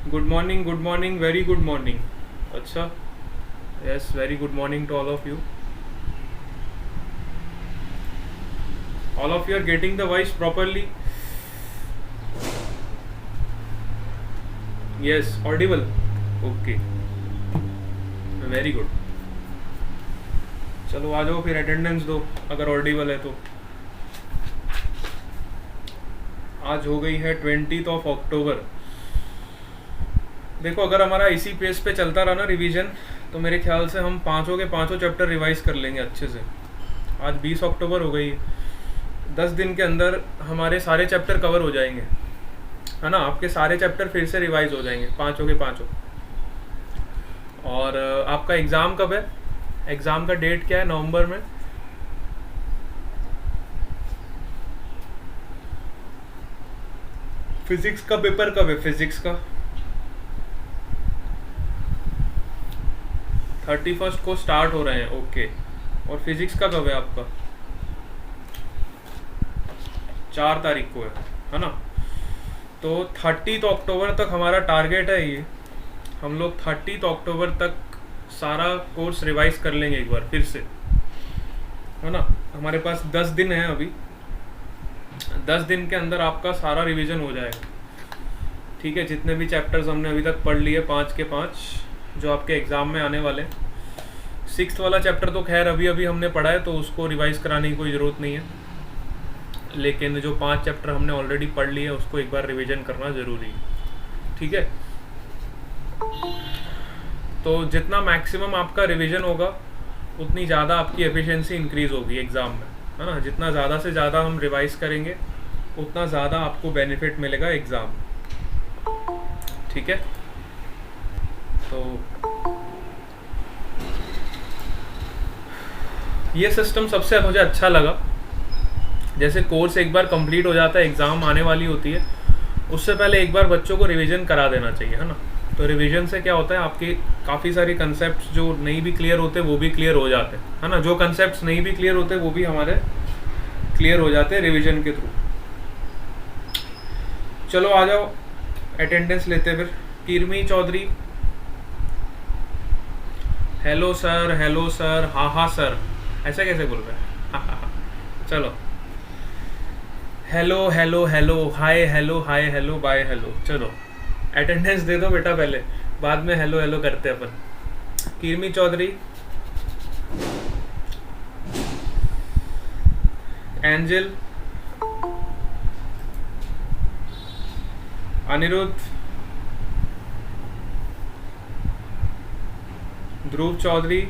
Good morning, very good morning. अच्छा, yes, very good morning to all of you are getting the voice properly. Yes, audible. Okay, very good. चलो आ जाओ, फिर attendance दो अगर Audible है तो. आज हो गई है 20 अक्टूबर. देखो, अगर हमारा इसी पेस पे चलता रहा ना रिवीजन, तो मेरे ख्याल से हम पाँचों के पाँचों चैप्टर रिवाइज कर लेंगे अच्छे से. आज 20 अक्टूबर हो गई है. 10 दिन के अंदर हमारे सारे चैप्टर कवर हो जाएंगे, है ना. आपके सारे चैप्टर फिर से रिवाइज हो जाएंगे, पाँचों के पाँचों. और आपका एग्ज़ाम कब है? एग्ज़ाम का डेट क्या है नवंबर में? फिजिक्स का पेपर कब है? फिजिक्स का 31 को स्टार्ट हो रहे हैं. ओके. और फिजिक्स का कब है आपका? 4 तारीख को है ना. तो 30 अक्टूबर तक हमारा टारगेट है ये. हम लोग 30 अक्टूबर तक सारा कोर्स रिवाइज कर लेंगे एक बार फिर से, है ना. हमारे पास 10 दिन है अभी. 10 दिन के अंदर आपका सारा रिवीजन हो जाएगा. ठीक है, जितने भी चैप्टर्स हमने अभी तक पढ़ लिए 5 के 5 जो आपके एग्ज़ाम में आने वाले. 6th वाला चैप्टर तो खैर अभी अभी हमने पढ़ा है, तो उसको रिवाइज कराने की कोई ज़रूरत नहीं है. लेकिन जो 5 चैप्टर हमने ऑलरेडी पढ़ लिए उसको एक बार रिवीजन करना ज़रूरी है. ठीक है. तो जितना मैक्सिमम आपका रिवीजन होगा उतनी ज़्यादा आपकी एफिशिएंसी इंक्रीज़ होगी एग्ज़ाम में, है ना. जितना ज़्यादा से ज़्यादा हम रिवाइज करेंगे उतना ज़्यादा आपको बेनिफिट मिलेगा एग्ज़ाम में. ठीक है. तो ये सिस्टम सबसे मुझे अच्छा लगा. जैसे कोर्स एक बार कंप्लीट हो जाता है, एग्ज़ाम आने वाली होती है, उससे पहले एक बार बच्चों को रिवीजन करा देना चाहिए, है ना. तो रिवीजन से क्या होता है, आपके काफ़ी सारे कंसेप्ट जो नहीं भी क्लियर होते वो भी क्लियर हो जाते हैं, है ना. जो कंसेप्ट नहीं भी क्लियर होते वो भी हमारे क्लियर हो जाते हैं रिवीजन के थ्रू. चलो आ जाओ, अटेंडेंस लेते फिर. किरमी चौधरी, हेलो सर, हाँ सर, ऐसा कैसे बोल रहे हैं? चलो, hello hello hello, hi hello bye hello. चलो अटेंडेंस दे दो बेटा पहले, बाद में हेलो हेलो करते अपन. किरमी चौधरी, एंजल, अनिरुद्ध, ध्रुव चौधरी,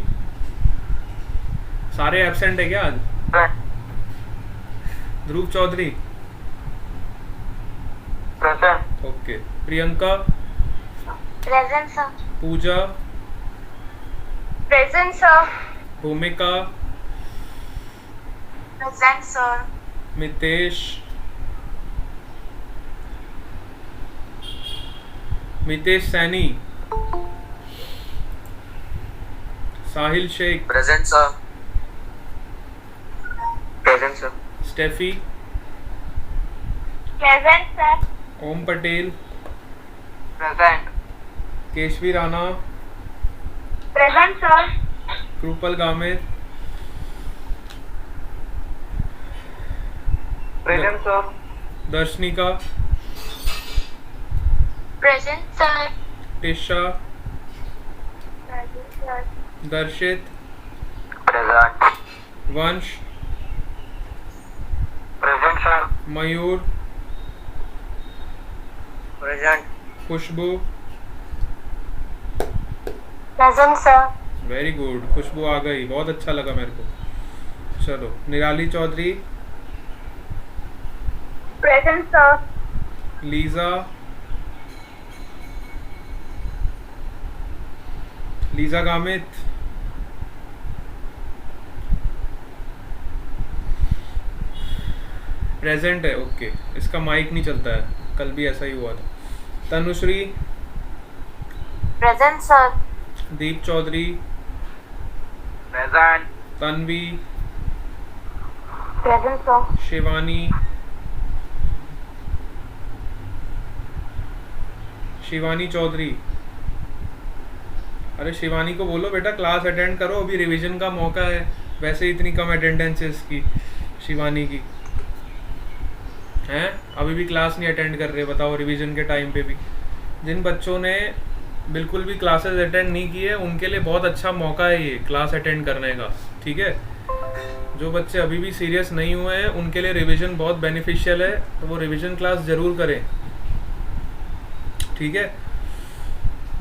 सारे एब्सेंट है क्या आज? Dhruv Chaudhary present. Okay. Priyanka, present sir. Pooja, present sir. Bhumika, present sir. Mitesh Saini, Sahil Shaikh, present sir. Present sir. Steffi, present sir. ओम Patel, present. Keshvi Rana, present sir. Kripal Gamit, present sir. Darshanika, present sir. Tisha, present sir. Darshit, present. Vansh, present sir. Mayur, present. Khushboo. Present sir. Very good, Khushboo आ गई, बहुत अच्छा लगा मेरे को. चलो, Nirali Chaudhary, present sir. Lisa Gamit, present है. Okay. इसका माइक नहीं चलता है, कल भी ऐसा ही हुआ था. Tanushree, present sir. Deep Chaudhary, present. Tanvi, present sir. Shivani, Shivani Chaudhary, अरे शिवानी को बोलो बेटा क्लास अटेंड करो, अभी रिवीजन का मौका है, वैसे ही इतनी कम अटेंडेंस है इसकी, शिवानी की हैं, अभी भी क्लास नहीं अटेंड कर रहे, बताओ रिवीजन के टाइम पे भी। जिन बच्चों ने बिल्कुल भी क्लासेस अटेंड नहीं किए उनके लिए बहुत अच्छा मौका है ये क्लास अटेंड करने का, ठीक है। जो बच्चे अभी भी सीरियस नहीं हुए हैं उनके लिए रिवीजन बहुत बेनिफिशियल है, तो वो रिवीजन क्लास ज़रूर करें, ठीक है।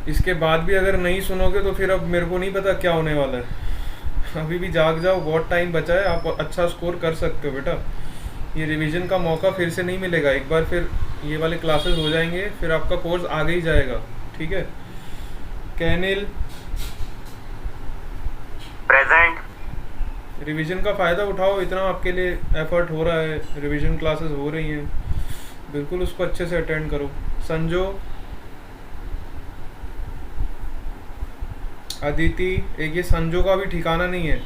इसके बाद भी अगर नहीं सुनोगे तो फिर अब मेरे को नहीं पता क्या होने वाला है। अभी भी जाग जाओ, बहुत टाइम बचा है, आप अच्छा स्कोर कर सकते हो बेटा। ये रिवीजन का मौका फिर से नहीं मिलेगा, एक बार फिर ये वाले क्लासेस हो जाएंगे फिर आपका कोर्स आगे ही जाएगा, ठीक है। कैनिल प्रेजेंट। रिवीजन का फ़ायदा उठाओ, इतना आपके लिए एफर्ट हो रहा है, रिवीजन क्लासेस हो रही हैं, बिल्कुल उसको अच्छे से अटेंड करो। संजो, अदिति, एक ये संजो का भी ठिकाना नहीं है,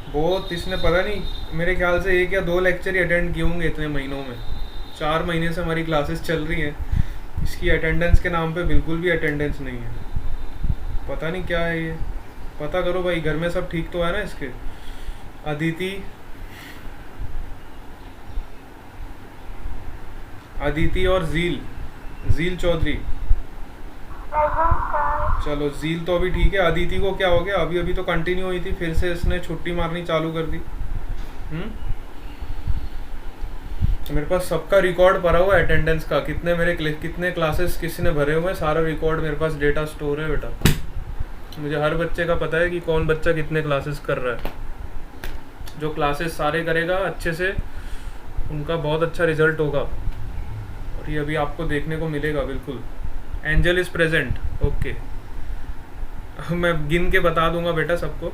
बहुत इसने पता नहीं मेरे ख्याल से 1 या 2 लेक्चर ही अटेंड किए होंगे इतने महीनों में। 4 महीने से हमारी क्लासेस चल रही हैं, इसकी अटेंडेंस के नाम पे बिल्कुल भी अटेंडेंस नहीं है, पता नहीं क्या है ये, पता करो भाई घर में सब ठीक तो है ना इसके। अदिति और जील चौधरी, चलो जील तो अभी ठीक है, अदिति को क्या हो गया, अभी अभी तो कंटिन्यू हुई थी, फिर से इसने छुट्टी मारनी चालू कर दी। मेरे पास सबका रिकॉर्ड पड़ा हुआ है अटेंडेंस का, कितने क्लासेस किसी ने भरे हुए हैं, सारा रिकॉर्ड मेरे पास डेटा स्टोर है बेटा। मुझे हर बच्चे का पता है कि कौन बच्चा कितने क्लासेस कर रहा है। जो क्लासेस सारे करेगा अच्छे से उनका बहुत अच्छा रिजल्ट होगा, और ये अभी आपको देखने को मिलेगा बिल्कुल। Angel is present, okay. मैं गिन के बता दूंगा बेटा सबको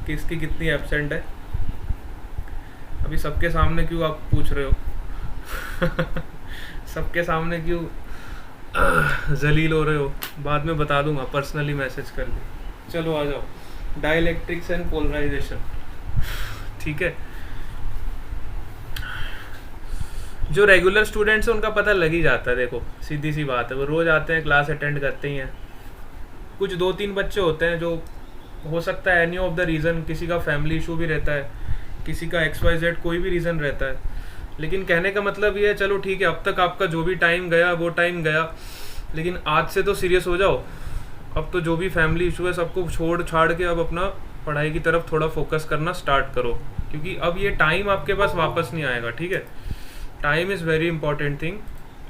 कि इसकी कितनी एब्सेंट है। अभी सबके सामने क्यों आप पूछ रहे हो? सबके सामने क्यों जलील हो रहे हो? बाद में बता दूंगा पर्सनली मैसेज करके। चलो आ जाओ, डाइलेक्ट्रिक्स एंड पोलराइजेशन, ठीक है। जो रेगुलर स्टूडेंट्स हैं उनका पता लग ही जाता है, देखो सीधी सी बात है, वो रोज आते हैं, क्लास अटेंड करते ही हैं। कुछ 2-3 बच्चे होते हैं जो हो सकता है एनी ऑफ द रीज़न, किसी का फैमिली इशू भी रहता है, किसी का XYZ कोई भी रीज़न रहता है, लेकिन कहने का मतलब ये है चलो ठीक है, अब तक आपका जो भी टाइम गया वो टाइम गया, लेकिन आज से तो सीरियस हो जाओ। अब तो जो भी फैमिली इशू है सबको छोड़ छाड़ के अब अपना पढ़ाई की तरफ थोड़ा फोकस करना स्टार्ट करो, क्योंकि अब ये टाइम आपके पास वापस नहीं आएगा, ठीक है। Time is very important thing,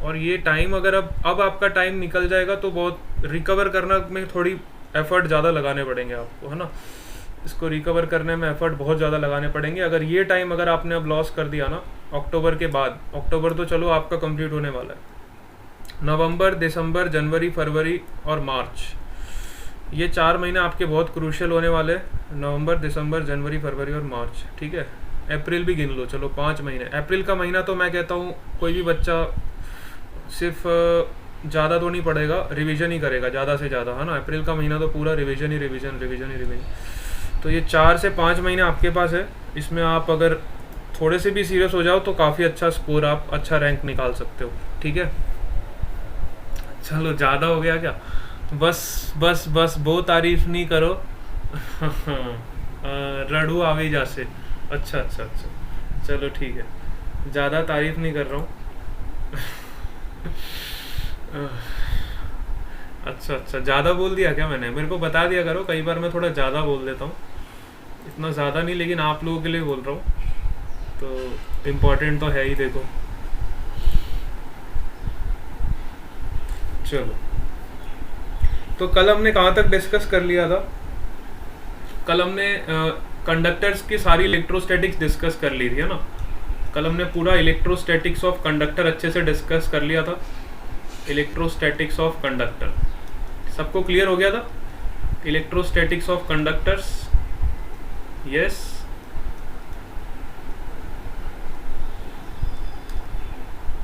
और ये टाइम अगर अब आपका टाइम निकल जाएगा तो बहुत रिकवर करना में थोड़ी एफर्ट ज़्यादा लगाने पड़ेंगे आपको, है ना। इसको रिकवर करने में एफर्ट बहुत ज़्यादा लगाने पड़ेंगे। अगर ये टाइम अगर आपने अब लॉस कर दिया ना, अक्टूबर के बाद, अक्टूबर तो चलो आपका कंप्लीट होने वाला है, नवंबर, दिसंबर, जनवरी, फरवरी और मार्च, ये 4 महीने आपके बहुत क्रूशियल होने वाले हैं। नवंबर, दिसंबर, जनवरी, फरवरी और मार्च, ठीक है। अप्रैल भी गिन लो, चलो 5 महीने। अप्रैल का महीना तो मैं कहता हूँ कोई भी बच्चा सिर्फ ज़्यादा तो नहीं पढ़ेगा, रिवीजन ही करेगा ज़्यादा से ज़्यादा, है ना। अप्रैल का महीना तो पूरा रिवीजन ही रिवीजन। तो ये 4 से 5 महीने आपके पास है, इसमें आप अगर थोड़े से भी सीरियस हो जाओ तो काफ़ी अच्छा स्कोर, आप अच्छा रैंक निकाल सकते हो, ठीक है। चलो ज़्यादा हो गया क्या? बस बहुत तारीफ नहीं करो। रड़ू आवे जा से, अच्छा, चलो ठीक है, ज़्यादा तारीफ नहीं कर रहा हूँ। अच्छा, ज़्यादा बोल दिया क्या मैंने? मेरे को बता दिया करो, कई बार मैं थोड़ा ज़्यादा बोल देता हूँ, इतना ज़्यादा नहीं, लेकिन आप लोगों के लिए बोल रहा हूँ, तो इम्पोर्टेंट तो है ही। देखो चलो, तो कल हमने कहाँ तक डिस्कस कर लिया था? कल हमने कंडक्टर्स की सारी इलेक्ट्रोस्टैटिक्स डिस्कस कर ली थी, है ना। कल हमने पूरा इलेक्ट्रोस्टैटिक्स ऑफ कंडक्टर अच्छे से डिस्कस कर लिया था। इलेक्ट्रोस्टैटिक्स ऑफ कंडक्टर सबको क्लियर हो गया था? Electrostatics of conductors, yes.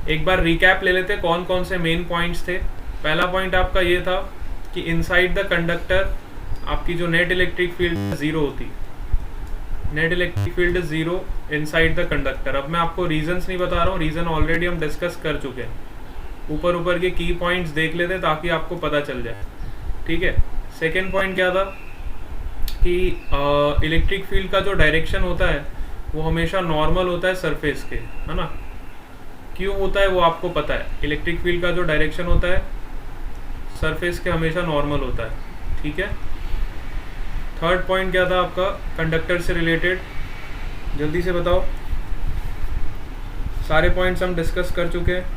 एक बार रिकैप ले लेते कौन कौन से मेन पॉइंट्स थे। पहला पॉइंट आपका ये था कि इनसाइड द कंडक्टर आपकी जो नेट इलेक्ट्रिक फील्ड 0 होती, net electric field 0 inside the conductor. अब मैं आपको रीजंस नहीं बता रहा हूँ, रीजन ऑलरेडी हम डिस्कस कर चुके हैं, ऊपर ऊपर के की पॉइंट्स देख लेते हैं ताकि आपको पता चल जाए, ठीक है। सेकेंड पॉइंट क्या था कि इलेक्ट्रिक फील्ड का जो डायरेक्शन होता है वो हमेशा नॉर्मल होता है सरफेस के, है ना। क्यों होता है वो आपको पता है, इलेक्ट्रिक फील्ड का जो डायरेक्शन होता है सरफेस के हमेशा नॉर्मल होता है, ठीक है। थर्ड पॉइंट क्या था आपका कंडक्टर से रिलेटेड, जल्दी से बताओ। सारे पॉइंट्स हम डिस्कस कर चुके हैं।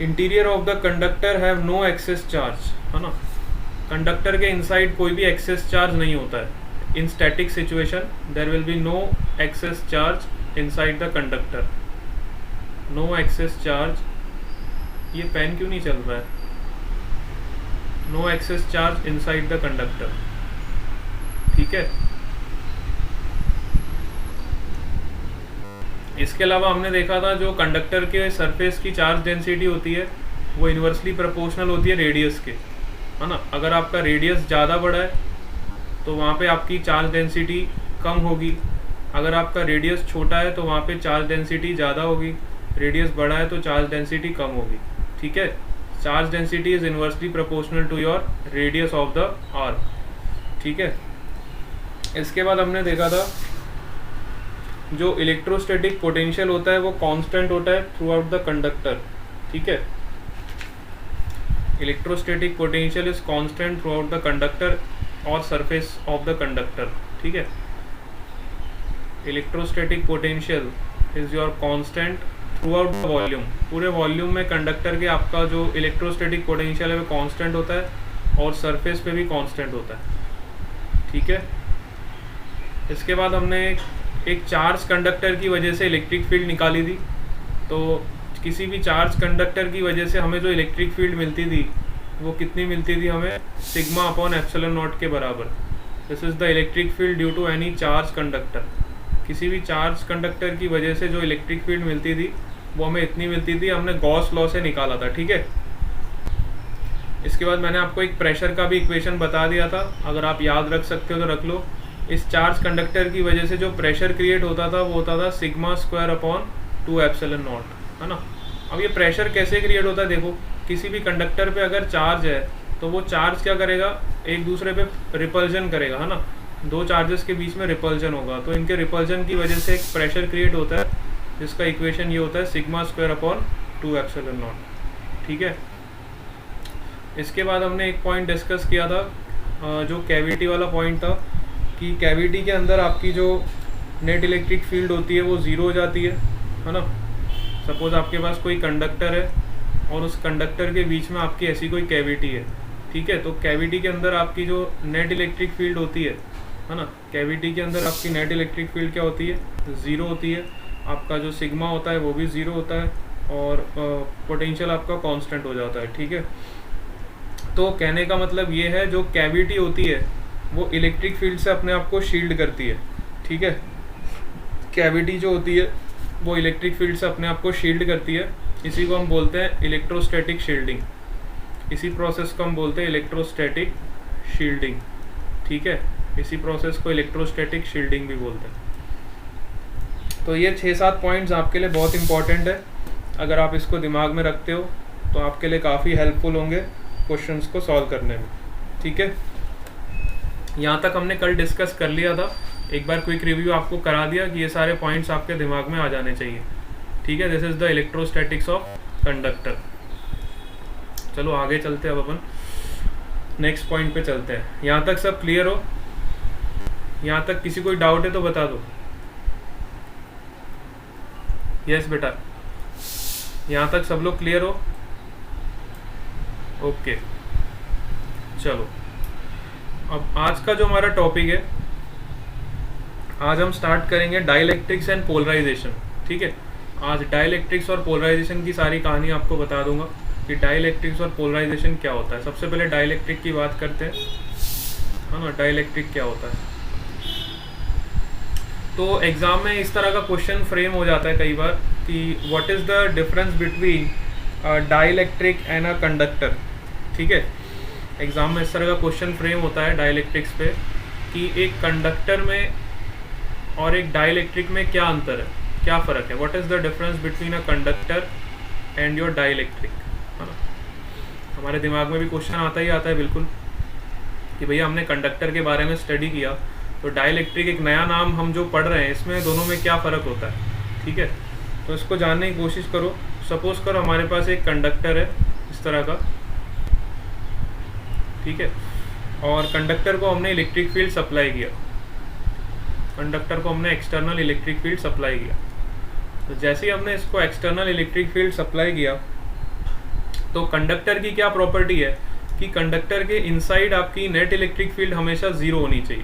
Interior of the conductor have no excess charge, है ना। कंडक्टर के इनसाइड कोई भी एक्सेस चार्ज नहीं होता है। In static situation there will be no excess charge inside the conductor, no excess charge. ये पेन क्यों नहीं चल रहा है? No excess charge inside the conductor, ठीक है। इसके अलावा हमने देखा था जो कंडक्टर के सरफेस की चार्ज डेंसिटी होती है वो इन्वर्सली प्रोपोर्शनल होती है रेडियस के, है ना। अगर आपका रेडियस ज़्यादा बड़ा है तो वहाँ पे आपकी चार्ज डेंसिटी कम होगी, अगर आपका रेडियस छोटा है तो वहाँ पे चार्ज डेंसिटी ज़्यादा होगी, रेडियस बड़ा है तो चार्ज डेंसिटी कम होगी, ठीक है। Charge density is inversely proportional to your radius of the arc, ठीक है। इसके बाद हमने देखा था जो इलेक्ट्रोस्टैटिक पोटेंशियल होता है वो कांस्टेंट होता है थ्रू आउट द कंडक्टर, ठीक है। Electrostatic potential is constant through out the conductor और सरफेस ऑफ द कंडक्टर, ठीक है। Electrostatic potential is your constant through out the volume, पूरे वॉल्यूम में कंडक्टर के आपका जो इलेक्ट्रोस्टैटिक पोटेंशियल है वो कांस्टेंट होता है और सरफेस पे भी कांस्टेंट होता है, ठीक है। इसके बाद हमने एक चार्ज कंडक्टर की वजह से इलेक्ट्रिक फील्ड निकाली थी। तो किसी भी चार्ज कंडक्टर की वजह से हमें जो इलेक्ट्रिक फील्ड मिलती थी वो कितनी मिलती थी हमें, सिग्मा अपॉन एप्सिलॉन नॉट के बराबर। This is the electric field due to any charge conductor. किसी भी चार्ज कंडक्टर की वजह से जो इलेक्ट्रिक फील्ड मिलती थी वो हमें इतनी मिलती थी, हमने गॉस लॉ से निकाला था, ठीक है। इसके बाद मैंने आपको एक प्रेशर का भी इक्वेशन बता दिया था, अगर आप याद रख सकते हो तो रख लो। इस चार्ज कंडक्टर की वजह से जो प्रेशर क्रिएट होता था वो होता था sigma square upon 2 epsilon not, है ना। अब ये प्रेशर कैसे क्रिएट होता है, देखो किसी भी कंडक्टर पे अगर चार्ज है तो वो चार्ज क्या करेगा, एक दूसरे पे रिपल्जन करेगा, है ना। दो चार्जेस के बीच में रिपल्जन होगा तो इनके रिपल्जन की वजह से एक प्रेशर क्रिएट होता है जिसका इक्वेशन ये होता है sigma square upon 2 epsilon not, ठीक है। इसके बाद हमने एक पॉइंट डिस्कस किया था जो कैविटी वाला पॉइंट था कि कैविटी के अंदर आपकी जो नेट इलेक्ट्रिक फील्ड होती है वो ज़ीरो हो जाती है ना। सपोज़ आपके पास कोई कंडक्टर है और उस कंडक्टर के बीच में आपकी ऐसी कोई कैविटी है, ठीक है। तो कैविटी के अंदर आपकी जो नेट इलेक्ट्रिक फील्ड होती है ना, कैविटी के अंदर आपकी नेट इलेक्ट्रिक फील्ड क्या होती है, ज़ीरो होती है। आपका जो सिग्मा होता है वो भी ज़ीरो होता है और पोटेंशियल आपका कांस्टेंट हो जाता है, ठीक है। तो कहने का मतलब ये है जो कैविटी होती है वो इलेक्ट्रिक फील्ड से अपने आप को शील्ड करती है, ठीक है। कैविटी जो होती है वो इलेक्ट्रिक फील्ड से अपने आप को शील्ड करती है, इसी को हम बोलते हैं इलेक्ट्रोस्टैटिक शील्डिंग। इसी प्रोसेस को हम बोलते हैं इलेक्ट्रोस्टैटिक शील्डिंग, ठीक है। इसी प्रोसेस को इलेक्ट्रोस्टैटिक शील्डिंग भी बोलते हैं। तो ये 6-7 पॉइंट्स आपके लिए बहुत इंपॉर्टेंट है, अगर आप इसको दिमाग में रखते हो तो आपके लिए काफ़ी हेल्पफुल होंगे क्वेश्चंस को सॉल्व करने में, ठीक है। यहाँ तक हमने कल डिस्कस कर लिया था, एक बार क्विक रिव्यू आपको करा दिया कि ये सारे पॉइंट्स आपके दिमाग में आ जाने चाहिए, ठीक है। This is the electrostatics of conductor. चलो आगे चलते हैं, अब अपन नेक्स्ट पॉइंट पे चलते हैं। यहाँ तक सब क्लियर हो? यहाँ तक किसी कोई डाउट है तो बता दो। यस बेटा, यहाँ तक सब लोग क्लियर हो? ओके चलो, अब आज का जो हमारा टॉपिक है, आज हम स्टार्ट करेंगे डाइलेक्ट्रिक्स एंड पोलराइजेशन, ठीक है। आज डाइलेक्ट्रिक्स और पोलराइजेशन की सारी कहानी आपको बता दूंगा कि डाइलेक्ट्रिक्स और पोलराइजेशन क्या होता है। सबसे पहले डाइलेक्ट्रिक की बात करते हैं, है ना। डाइलेक्ट्रिक क्या होता है, तो एग्जाम में इस तरह का क्वेश्चन फ्रेम हो जाता है कई बार कि what is the difference between dielectric and a conductor, ठीक है। एग्जाम में इस तरह का क्वेश्चन फ्रेम होता है डाइलेक्ट्रिक्स पे कि एक कंडक्टर में और एक डाइलेक्ट्रिक में क्या अंतर है, क्या फ़र्क है। What is the difference between a conductor and your dielectric, है ना। हमारे दिमाग में भी क्वेश्चन आता ही आता है बिल्कुल कि भैया हमने कंडक्टर के बारे में स्टडी किया, तो डाइलेक्ट्रिक एक नया नाम हम जो पढ़ रहे हैं, इसमें दोनों में क्या फ़र्क होता है, ठीक है। तो इसको जानने की कोशिश करो। सपोज करो हमारे पास एक कंडक्टर है इस तरह का, ठीक है, और कंडक्टर को हमने इलेक्ट्रिक फील्ड सप्लाई किया, कंडक्टर को हमने एक्सटर्नल इलेक्ट्रिक फील्ड सप्लाई किया। तो जैसे ही हमने इसको एक्सटर्नल इलेक्ट्रिक फील्ड सप्लाई किया, तो कंडक्टर की क्या प्रॉपर्टी है कि कंडक्टर के इनसाइड आपकी नेट इलेक्ट्रिक फील्ड हमेशा ज़ीरो होनी चाहिए।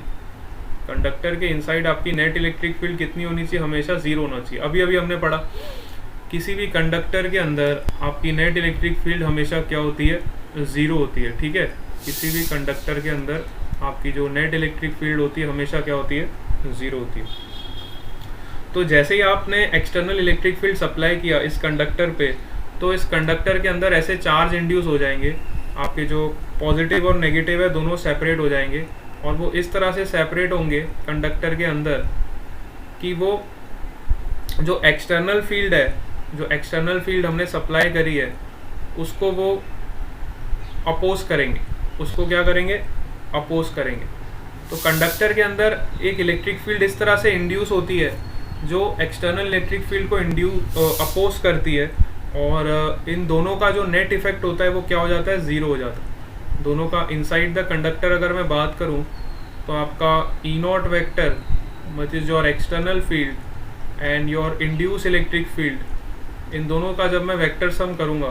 कंडक्टर के इनसाइड आपकी नेट इलेक्ट्रिक फील्ड कितनी होनी चाहिए? हमेशा ज़ीरो होना चाहिए। अभी अभी हमने पढ़ा किसी भी कंडक्टर के अंदर आपकी नेट इलेक्ट्रिक फील्ड हमेशा क्या होती है? ज़ीरो होती है, ठीक है। किसी भी कंडक्टर के अंदर आपकी जो नेट इलेक्ट्रिक फील्ड होती है हमेशा क्या होती है? ज़ीरो होती है। तो जैसे ही आपने एक्सटर्नल इलेक्ट्रिक फील्ड सप्लाई किया इस कंडक्टर पे, तो इस कंडक्टर के अंदर ऐसे चार्ज इंड्यूस हो जाएंगे, आपके जो पॉजिटिव और नेगेटिव है दोनों सेपरेट हो जाएंगे, और वो इस तरह से सेपरेट होंगे कंडक्टर के अंदर कि वो जो एक्सटर्नल फील्ड है, जो एक्सटर्नल फील्ड हमने सप्लाई करी है, उसको वो अपोज करेंगे। उसको क्या करेंगे? अपोज करेंगे। तो कंडक्टर के अंदर एक इलेक्ट्रिक फील्ड इस तरह से इंड्यूस होती है जो एक्सटर्नल इलेक्ट्रिक फील्ड को अपोज करती है, और इन दोनों का जो नेट इफेक्ट होता है वो क्या हो जाता है? ज़ीरो हो जाता है। दोनों का इनसाइड द कंडक्टर अगर मैं बात करूं तो आपका E naught vector which is your external field and your induce electric field, इन दोनों का जब मैं वेक्टर सम करूंगा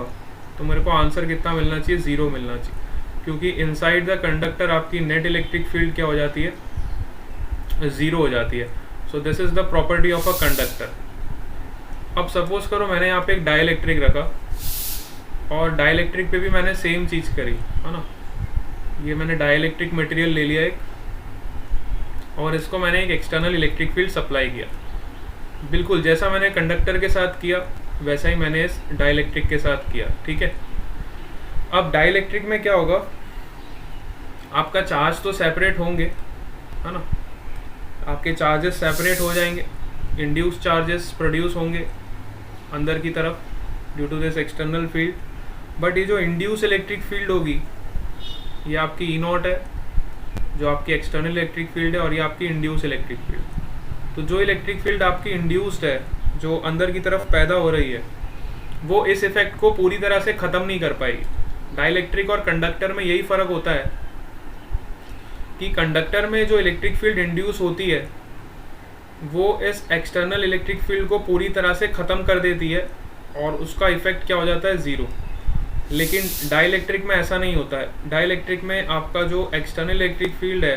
तो मेरे को आंसर कितना मिलना चाहिए? ज़ीरो मिलना चाहिए, क्योंकि इनसाइड द कंडक्टर आपकी नेट इलेक्ट्रिक फील्ड क्या हो जाती है? ज़ीरो हो जाती है। So this is the property of a conductor. अब सपोज करो मैंने यहाँ पे एक डाइलेक्ट्रिक रखा, और डाइलेक्ट्रिक पे भी मैंने सेम चीज़ करी, है ना। ये मैंने डाइलेक्ट्रिक मटेरियल ले लिया एक, और इसको मैंने एक एक्सटर्नल इलेक्ट्रिक फील्ड सप्लाई किया। बिल्कुल जैसा मैंने कंडक्टर के साथ किया वैसा ही मैंने इस डाइलेक्ट्रिक के साथ किया, ठीक है। अब डाइलेक्ट्रिक में क्या होगा? आपका चार्ज तो सेपरेट होंगे, है ना, आपके चार्जेस सेपरेट हो जाएंगे, इंड्यूस चार्जेस प्रोड्यूस होंगे अंदर की तरफ due to this external field, but ये जो इंड्यूस इलेक्ट्रिक फील्ड होगी ये आपकी ई नॉट है, जो आपकी एक्सटर्नल इलेक्ट्रिक फील्ड है, और ये आपकी इंड्यूस इलेक्ट्रिक फील्ड। तो जो इलेक्ट्रिक फील्ड आपकी इंड्यूस्ड है, जो अंदर की तरफ पैदा हो रही है, वो इस इफेक्ट को पूरी तरह से ख़त्म नहीं कर पाएगी। डाइलेक्ट्रिक और कंडक्टर में यही फ़र्क होता है कि कंडक्टर में जो इलेक्ट्रिक फील्ड इंड्यूस होती है वो इस एक्सटर्नल इलेक्ट्रिक फील्ड को पूरी तरह से ख़त्म कर देती है, और उसका इफेक्ट क्या हो जाता है? ज़ीरो। लेकिन डाइलेक्ट्रिक में ऐसा नहीं होता है। डाइलेक्ट्रिक में आपका जो एक्सटर्नल इलेक्ट्रिक फील्ड है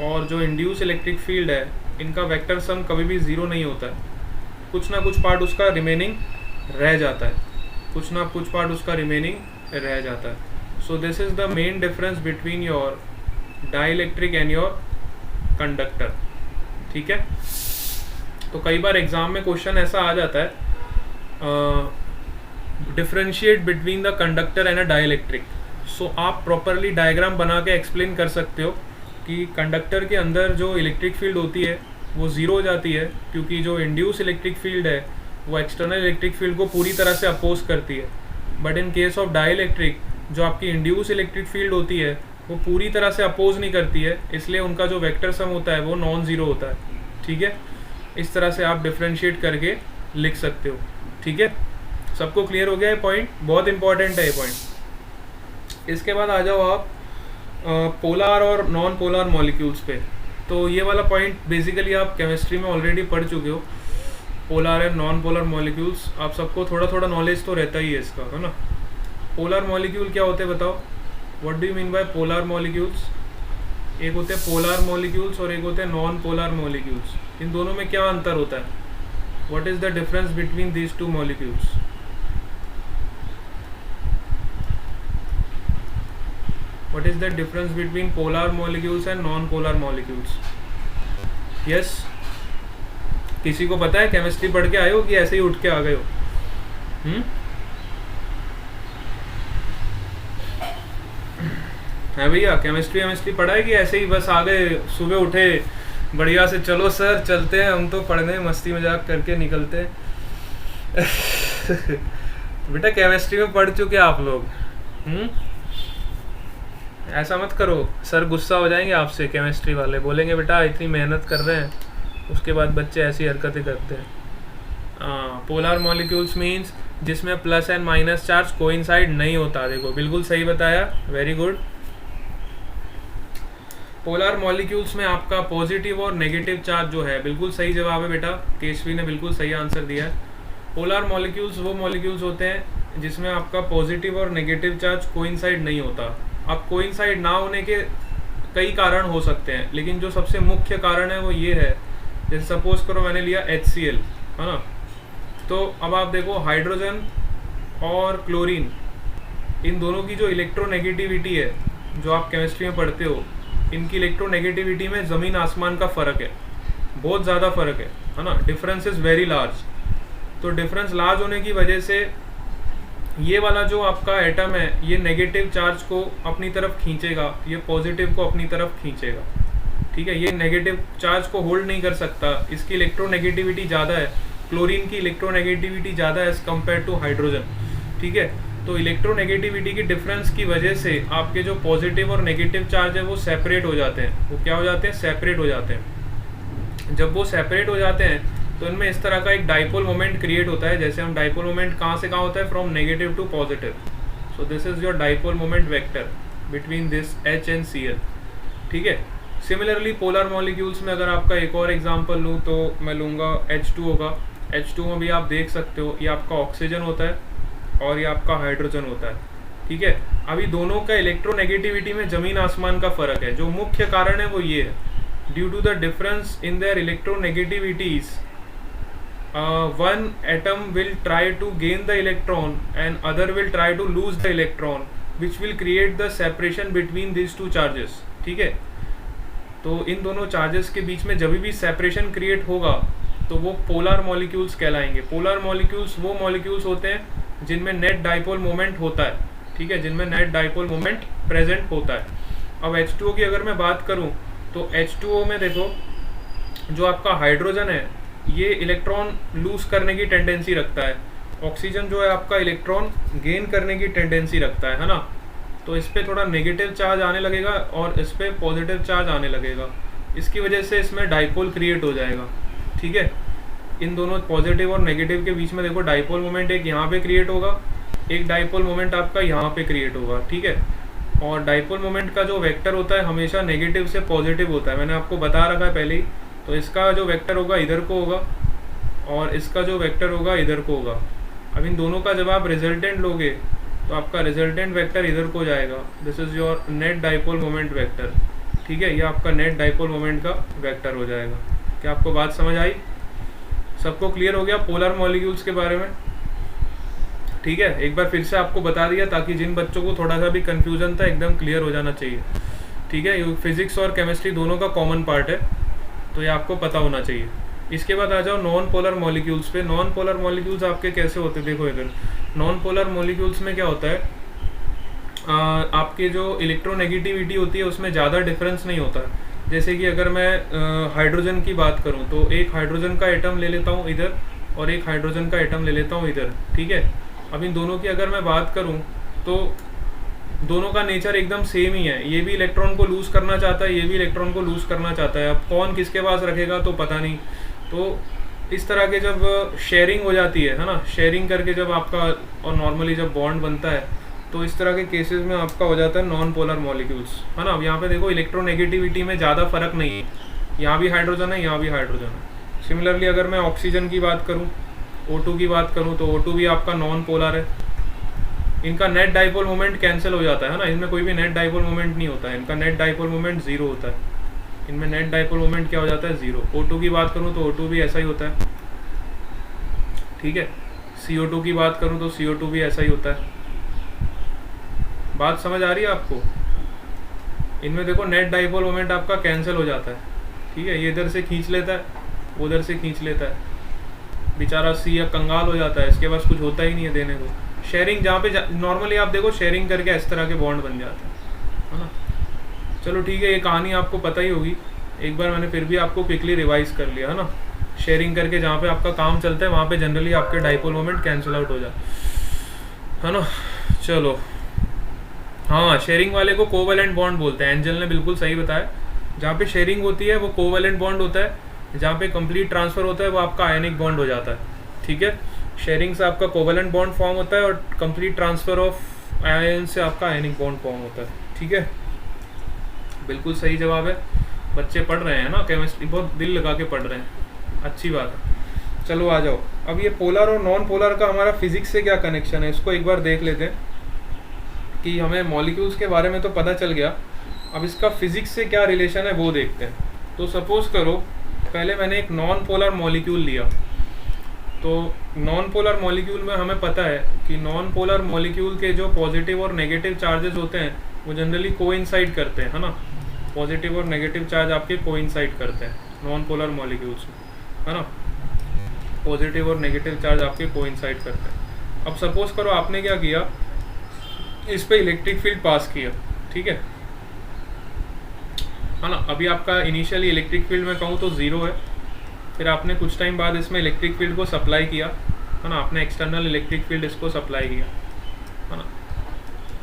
और जो इंड्यूस इलेक्ट्रिक फील्ड है, इनका वेक्टर सम कभी भी ज़ीरो नहीं होता है। कुछ ना कुछ पार्ट उसका रिमेनिंग रह जाता है, कुछ ना कुछ पार्ट उसका रिमेनिंग रह जाता है। So this is the main difference between your dielectric and your conductor, ठीक है। तो कई बार एग्जाम में क्वेश्चन ऐसा आ जाता है, differentiate between the conductor and a dielectric. So आप प्रॉपरली डायग्राम बना के एक्सप्लेन कर सकते हो कि कंडक्टर के अंदर जो इलेक्ट्रिक फील्ड होती है वो ज़ीरो हो जाती है, क्योंकि जो इंड्यूस इलेक्ट्रिक फील्ड है वो एक्सटर्नल इलेक्ट्रिक फील्ड को पूरी तरह से अपोज करती है। But in case of dielectric जो आपकी इंड्यूस इलेक्ट्रिक फील्ड होती है वो पूरी तरह से अपोज नहीं करती है, इसलिए उनका जो वेक्टर सम होता है वो नॉन ज़ीरो होता है, ठीक है। इस तरह से आप डिफ्रेंशिएट करके लिख सकते हो, ठीक है। सबको क्लियर हो गया ये पॉइंट? बहुत इंपॉर्टेंट है ये पॉइंट। इसके बाद आ जाओ आप पोलर और नॉन पोलर मॉलिक्यूल्स पे। तो ये वाला पॉइंट बेसिकली आप केमिस्ट्री में ऑलरेडी पढ़ चुके हो। Polar and non polar molecules आप सबको थोड़ा थोड़ा नॉलेज तो रहता ही है इसका, है ना। पोलर मॉलिक्यूल क्या होते हैं बताओ? What do you mean bye polar molecules? एक होते हैं पोलर मॉलिक्यूल्स और एक होते हैं नॉन पोलर मॉलिक्यूल्स। इन दोनों में क्या अंतर होता है? What is the difference between these two molecules? What is the difference between polar molecules and non-polar molecules? Yes? किसी को पता है? केमिस्ट्री पढ़ के आए हो कि ऐसे ही उठ के आ गए हो? है भैया, केमिस्ट्री पढ़ा है कि ऐसे ही बस आ गए, सुबह उठे बढ़िया से, चलो सर चलते हैं हम तो पढ़ने, मस्ती मजाक करके निकलते हैं। बेटा केमिस्ट्री में पढ़ चुके आप लोग। ऐसा मत करो, सर गुस्सा हो जाएंगे आपसे, केमिस्ट्री वाले बोलेंगे बेटा इतनी मेहनत कर रहे हैं, उसके बाद बच्चे ऐसी हरकतें करते हैं। पोलर मॉलिक्यूल्स मीन्स जिसमें plus and minus charge coincide नहीं होता। देखो बिल्कुल सही बताया, वेरी गुड। पोलर मॉलिक्यूल्स में आपका पॉजिटिव और नेगेटिव चार्ज जो है, बिल्कुल सही जवाब है बेटा, केशवी ने बिल्कुल सही आंसर दिया है। पोलर मॉलिक्यूल्स वो मॉलिक्यूल्स होते हैं जिसमें आपका पॉजिटिव और नेगेटिव चार्ज कोइंसाइड नहीं होता। अब कोइंसाइड ना होने के कई कारण हो सकते हैं, लेकिन जो सबसे मुख्य कारण है वो ये है, जैसे सपोज करो मैंने लिया HCl, है ना, तो अब आप देखो हाइड्रोजन और क्लोरीन, इन दोनों की जो इलेक्ट्रोनेगेटिविटी है, जो आप केमिस्ट्री में पढ़ते हो, इनकी इलेक्ट्रोनेगेटिविटी में ज़मीन आसमान का फ़र्क है, बहुत ज़्यादा फ़र्क है ना, डिफरेंस इज़ वेरी लार्ज। तो डिफरेंस लार्ज होने की वजह से ये वाला जो आपका एटम है, ये नेगेटिव चार्ज को अपनी तरफ खींचेगा, ये पॉजिटिव को अपनी तरफ खींचेगा। ठीक है, ये नेगेटिव चार्ज को होल्ड नहीं कर सकता, इसकी इलेक्ट्रोनेगेटिविटी ज़्यादा है, क्लोरीन की इलेक्ट्रोनेगेटिविटी ज़्यादा है एज़ कम्पेयर टू हाइड्रोजन। ठीक है, तो इलेक्ट्रोनेगेटिविटी की डिफरेंस की वजह से आपके जो पॉजिटिव और नेगेटिव चार्ज है वो सेपरेट हो जाते हैं। वो क्या हो जाते हैं? सेपरेट हो जाते हैं। जब वो सेपरेट हो जाते हैं तो इनमें इस तरह का एक डाइपोल मोमेंट क्रिएट होता है। जैसे हम डाइपोल मोमेंट कहाँ से कहाँ होता है? From negative to positive. So this is your dipole moment vector between this H and Cl। ठीक है, सिमिलरली पोलर मॉलिक्यूल्स में अगर आपका एक और एग्जांपल लूँ तो मैं लूँगा H2O का। H2O में भी आप देख सकते हो, ये आपका ऑक्सीजन होता है और ये आपका हाइड्रोजन होता है। ठीक है, अभी दोनों का इलेक्ट्रोनेगेटिविटी में ज़मीन आसमान का फ़र्क है। जो मुख्य कारण है वो ये है, due to the difference in their electronegativities one atom will try to gain the electron and other will try to lose the electron, which will create the separation between these two charges। ठीक है, तो इन दोनों charges के बीच में जब भी separation create होगा तो वो पोलर मॉलिक्यूल्स कहलाएंगे। पोलर मॉलिक्यूल्स वो मॉलिक्यूल्स होते हैं जिनमें नेट डाइपोल मोमेंट होता है। ठीक है, जिनमें नेट डाइपोल मोमेंट प्रेजेंट होता है। अब H2O की अगर मैं बात करूं तो H2O में देखो, जो आपका हाइड्रोजन है ये इलेक्ट्रॉन लूज करने की टेंडेंसी रखता है, ऑक्सीजन जो है आपका इलेक्ट्रॉन गेन करने की टेंडेंसी रखता है ना। तो इस पर थोड़ा नेगेटिव चार्ज आने लगेगा और इस पर पॉजिटिव चार्ज आने लगेगा, इसकी वजह से इसमें डाइपोल क्रिएट हो जाएगा। ठीक है, इन दोनों पॉजिटिव और नेगेटिव के बीच में देखो डाइपोल मोमेंट एक यहाँ पे क्रिएट होगा, एक डाइपोल मोमेंट आपका यहाँ पे क्रिएट होगा। ठीक है, और डाइपोल मोमेंट का जो वेक्टर होता है हमेशा नेगेटिव से पॉजिटिव होता है, मैंने आपको बता रखा है पहले ही। तो इसका जो वेक्टर होगा इधर को होगा और इसका जो वेक्टर होगा इधर को होगा। अब इन दोनों का जब आप रिजल्टेंट लोगे तो आपका रिजल्टेंट वेक्टर इधर को जाएगा। This is your net dipole moment vector. ठीक है, ये आपका नेट डाइपोल मोमेंट का वेक्टर हो जाएगा। क्या आपको बात समझ आई? सबको क्लियर हो गया पोलर मॉलिक्यूल्स के बारे में? ठीक है, एक बार फिर से आपको बता दिया ताकि जिन बच्चों को थोड़ा सा भी कन्फ्यूजन था एकदम क्लियर हो जाना चाहिए। ठीक है, ये फिजिक्स और केमिस्ट्री दोनों का कॉमन पार्ट है, तो ये आपको पता होना चाहिए। इसके बाद आ जाओ नॉन पोलर मॉलिक्यूल्स पे। नॉन पोलर मॉलिक्यूल्स आपके कैसे होते हैं? देखो इधर नॉन पोलर मॉलिक्यूल्स में क्या होता है, आपके जो इलेक्ट्रोनेगेटिविटी होती है उसमें ज़्यादा डिफरेंस नहीं होता। जैसे कि अगर मैं हाइड्रोजन की बात करूं तो एक हाइड्रोजन का एटम ले लेता हूं इधर और एक हाइड्रोजन का एटम ले लेता हूं इधर। ठीक है, अब इन दोनों की अगर मैं बात करूं तो दोनों का नेचर एकदम सेम ही है। ये भी इलेक्ट्रॉन को लूज़ करना चाहता है, ये भी इलेक्ट्रॉन को लूज़ करना चाहता है। अब कौन किसके पास रखेगा तो पता नहीं। तो इस तरह के जब शेयरिंग हो जाती है ना, शेयरिंग करके जब आपका और नॉर्मली जब बॉन्ड बनता है तो इस तरह के केसेस में आपका हो जाता है नॉन पोलर मॉलिक्यूल्स, है ना। अब यहाँ पे देखो इलेक्ट्रोनेगेटिविटी में ज़्यादा फर्क नहीं है, यहाँ भी हाइड्रोजन है, यहाँ भी हाइड्रोजन है। सिमिलरली अगर मैं ऑक्सीजन की बात करूँ, O2 की बात करूँ तो O2 भी आपका नॉन पोलर है। इनका नेट डाइपोल मोमेंट कैंसिल हो जाता है ना, इनमें कोई भी नेट डाइपोल मोमेंट नहीं होता है, इनका नेट डाइपोल मोमेंट जीरो होता है। इनमें नेट डाइपोल मोमेंट क्या हो जाता है? जीरो। O2 की बात करूँ तो O2 भी ऐसा ही होता है। ठीक है, CO2 की बात करूँ तो CO2 भी ऐसा ही होता है। बात समझ आ रही है आपको? इनमें देखो नेट डाइपोल मोमेंट आपका कैंसिल हो जाता है। ठीक है, ये इधर से खींच लेता है, उधर से खींच लेता है, बेचारा सी या कंगाल हो जाता है, इसके पास कुछ होता ही नहीं है देने को। शेयरिंग जहाँ पे नॉर्मली आप देखो शेयरिंग करके इस तरह के बॉन्ड बन जाते हैं, है ना। चलो ठीक है, ये कहानी आपको पता ही होगी, एक बार मैंने फिर भी आपको क्विकली रिवाइज कर लिया, है ना। शेयरिंग करके जहाँ पे आपका काम चलता है वहाँ पे जनरली आपके डाइपोल मोमेंट कैंसिल आउट हो जाए। है ना। चलो, हाँ, शेयरिंग वाले को कोवेलेंट बॉन्ड बोलते हैं, एंजल ने बिल्कुल सही बताया। जहाँ पे शेयरिंग होती है वो कोवेलेंट बॉन्ड होता है, जहाँ पे कंप्लीट ट्रांसफर होता है वो आपका आयनिक बॉन्ड हो जाता है, ठीक है। शेयरिंग से आपका कोवेलेंट बॉन्ड फॉर्म होता है और कंप्लीट ट्रांसफर ऑफ आयन से आपका आयनिक बॉन्ड फॉर्म होता है, ठीक है। बिल्कुल सही जवाब है। बच्चे पढ़ रहे हैं ना केमिस्ट्री, बहुत दिल लगा के पढ़ रहे हैं, अच्छी बात है। चलो आ जाओ, अब ये पोलर और नॉन पोलर का हमारा फिजिक्स से क्या कनेक्शन है इसको एक बार देख लेते हैं। कि हमें मॉलिक्यूल्स के बारे में तो पता चल गया, अब इसका फिजिक्स से क्या रिलेशन है वो देखते हैं। तो सपोज करो पहले मैंने एक नॉन पोलर मॉलिक्यूल लिया, तो नॉन पोलर मॉलिक्यूल में हमें पता है कि नॉन पोलर मॉलिक्यूल के जो पॉजिटिव और नेगेटिव चार्जेस होते हैं वो जनरली कोइंसाइड करते हैं, है ना। पॉजिटिव और नेगेटिव चार्ज आपके कोइंसाइड करते हैं नॉन पोलर मॉलिक्यूल्स में, है ना। पॉजिटिव और नेगेटिव चार्ज आपके कोइंसाइड करते हैं। अब सपोज करो आपने क्या किया, इस पे इलेक्ट्रिक फील्ड पास किया, ठीक है ना। अभी आपका इनिशियली इलेक्ट्रिक फील्ड में कहूँ तो 0 है, फिर आपने कुछ टाइम बाद इसमें इलेक्ट्रिक फील्ड को सप्लाई किया, है ना। आपने एक्सटर्नल इलेक्ट्रिक फील्ड इसको सप्लाई किया, है ना।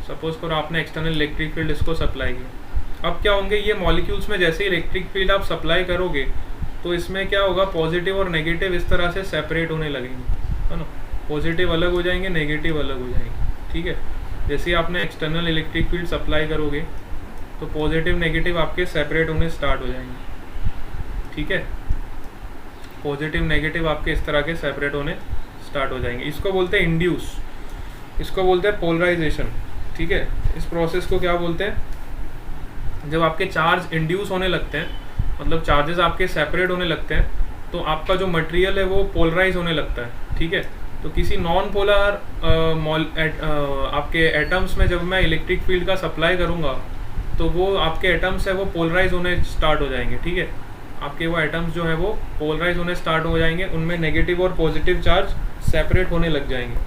सपोज करो आपने एक्सटर्नल इलेक्ट्रिक फील्ड इसको सप्लाई किया। अब क्या होंगे ये मॉलिक्यूल्स में, जैसे इलेक्ट्रिक फील्ड आप सप्लाई करोगे तो इसमें क्या होगा, पॉजिटिव और नेगेटिव इस तरह से सेपरेट होने लगेंगे, है ना। पॉजिटिव अलग हो जाएंगे, नेगेटिव अलग हो जाएंगे, ठीक है। जैसे ही आपने एक्सटर्नल इलेक्ट्रिक फील्ड सप्लाई करोगे तो पॉजिटिव नेगेटिव आपके सेपरेट होने स्टार्ट हो जाएंगे, ठीक है। पॉजिटिव नेगेटिव आपके इस तरह के सेपरेट होने स्टार्ट हो जाएंगे। इसको बोलते हैं इंड्यूस, इसको बोलते हैं पोलराइजेशन, ठीक है। इस प्रोसेस को क्या बोलते हैं, जब आपके चार्ज इंड्यूस होने लगते हैं, मतलब चार्जेस आपके सेपरेट होने लगते हैं, तो आपका जो मटेरियल है वो पोलराइज होने लगता है, ठीक है। तो किसी नॉन पोलर आपके एटम्स में जब मैं इलेक्ट्रिक फील्ड का सप्लाई करूँगा तो वो आपके एटम्स है वो पोलराइज होने स्टार्ट हो जाएंगे, ठीक है। आपके वो एटम्स जो है वो पोलराइज होने स्टार्ट हो जाएंगे, उनमें नेगेटिव और पॉजिटिव चार्ज सेपरेट होने लग जाएंगे,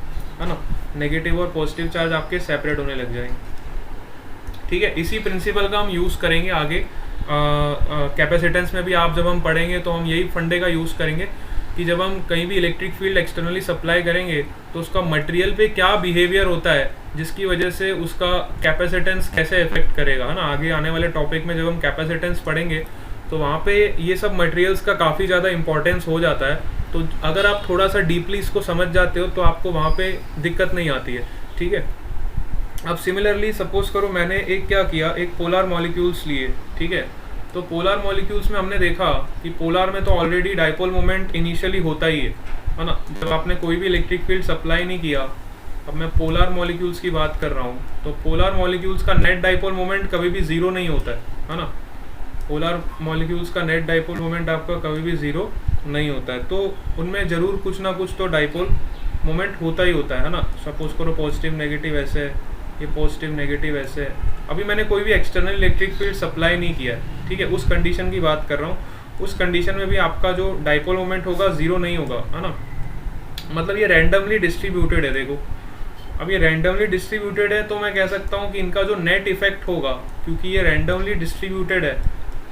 है ना। नेगेटिव और पॉजिटिव चार्ज आपके सेपरेट होने लग जाएंगे, ठीक है। इसी प्रिंसिपल का हम यूज़ करेंगे आगे कैपेसिटेंस में भी। आप जब हम पढ़ेंगे तो हम यही फंडे का यूज़ करेंगे कि जब हम कहीं भी इलेक्ट्रिक फील्ड एक्सटर्नली सप्लाई करेंगे तो उसका मटेरियल पे क्या बिहेवियर होता है जिसकी वजह से उसका कैपेसिटेंस कैसे इफेक्ट करेगा, है ना। आगे आने वाले टॉपिक में जब हम कैपेसिटेंस पढ़ेंगे तो वहाँ पे ये सब मटेरियल्स का काफ़ी ज़्यादा इंपॉर्टेंस हो जाता है। तो अगर आप थोड़ा सा डीपली इसको समझ जाते हो तो आपको वहाँ पे दिक्कत नहीं आती है, ठीक है। अब सिमिलरली सपोज करो मैंने एक क्या किया, एक पोलर मॉलिक्यूल्स लिए, ठीक है। तो पोलर मॉलिक्यूल्स में हमने देखा कि पोलर में तो ऑलरेडी डाइपोल मोमेंट इनिशियली होता ही है ना। जब आपने कोई भी इलेक्ट्रिक फील्ड सप्लाई नहीं किया, अब मैं पोलर मॉलिक्यूल्स की बात कर रहा हूँ, तो पोलर मॉलिक्यूल्स का नेट डाइपोल मोमेंट कभी भी 0 नहीं होता है ना। पोलर मॉलिक्यूल्स का नेट डाइपोल मोमेंट आपका कभी भी 0 नहीं होता है, तो उनमें ज़रूर कुछ ना कुछ तो डाइपोल मोमेंट होता ही होता है ना। सपोज करो पॉजिटिव नेगेटिव ऐसे है, ये पॉजिटिव नेगेटिव ऐसे है। अभी मैंने कोई भी एक्सटर्नल इलेक्ट्रिक फील्ड सप्लाई नहीं किया है, ठीक है, उस कंडीशन की बात कर रहा हूँ। उस कंडीशन में भी आपका जो डाइपोल मोमेंट होगा 0 नहीं होगा, है ना। मतलब ये रैंडमली डिस्ट्रीब्यूटेड है। देखो अब ये रैंडमली डिस्ट्रीब्यूटेड है तो मैं कह सकता हूँ कि इनका जो नेट इफेक्ट होगा, क्योंकि ये रैंडमली डिस्ट्रीब्यूटेड है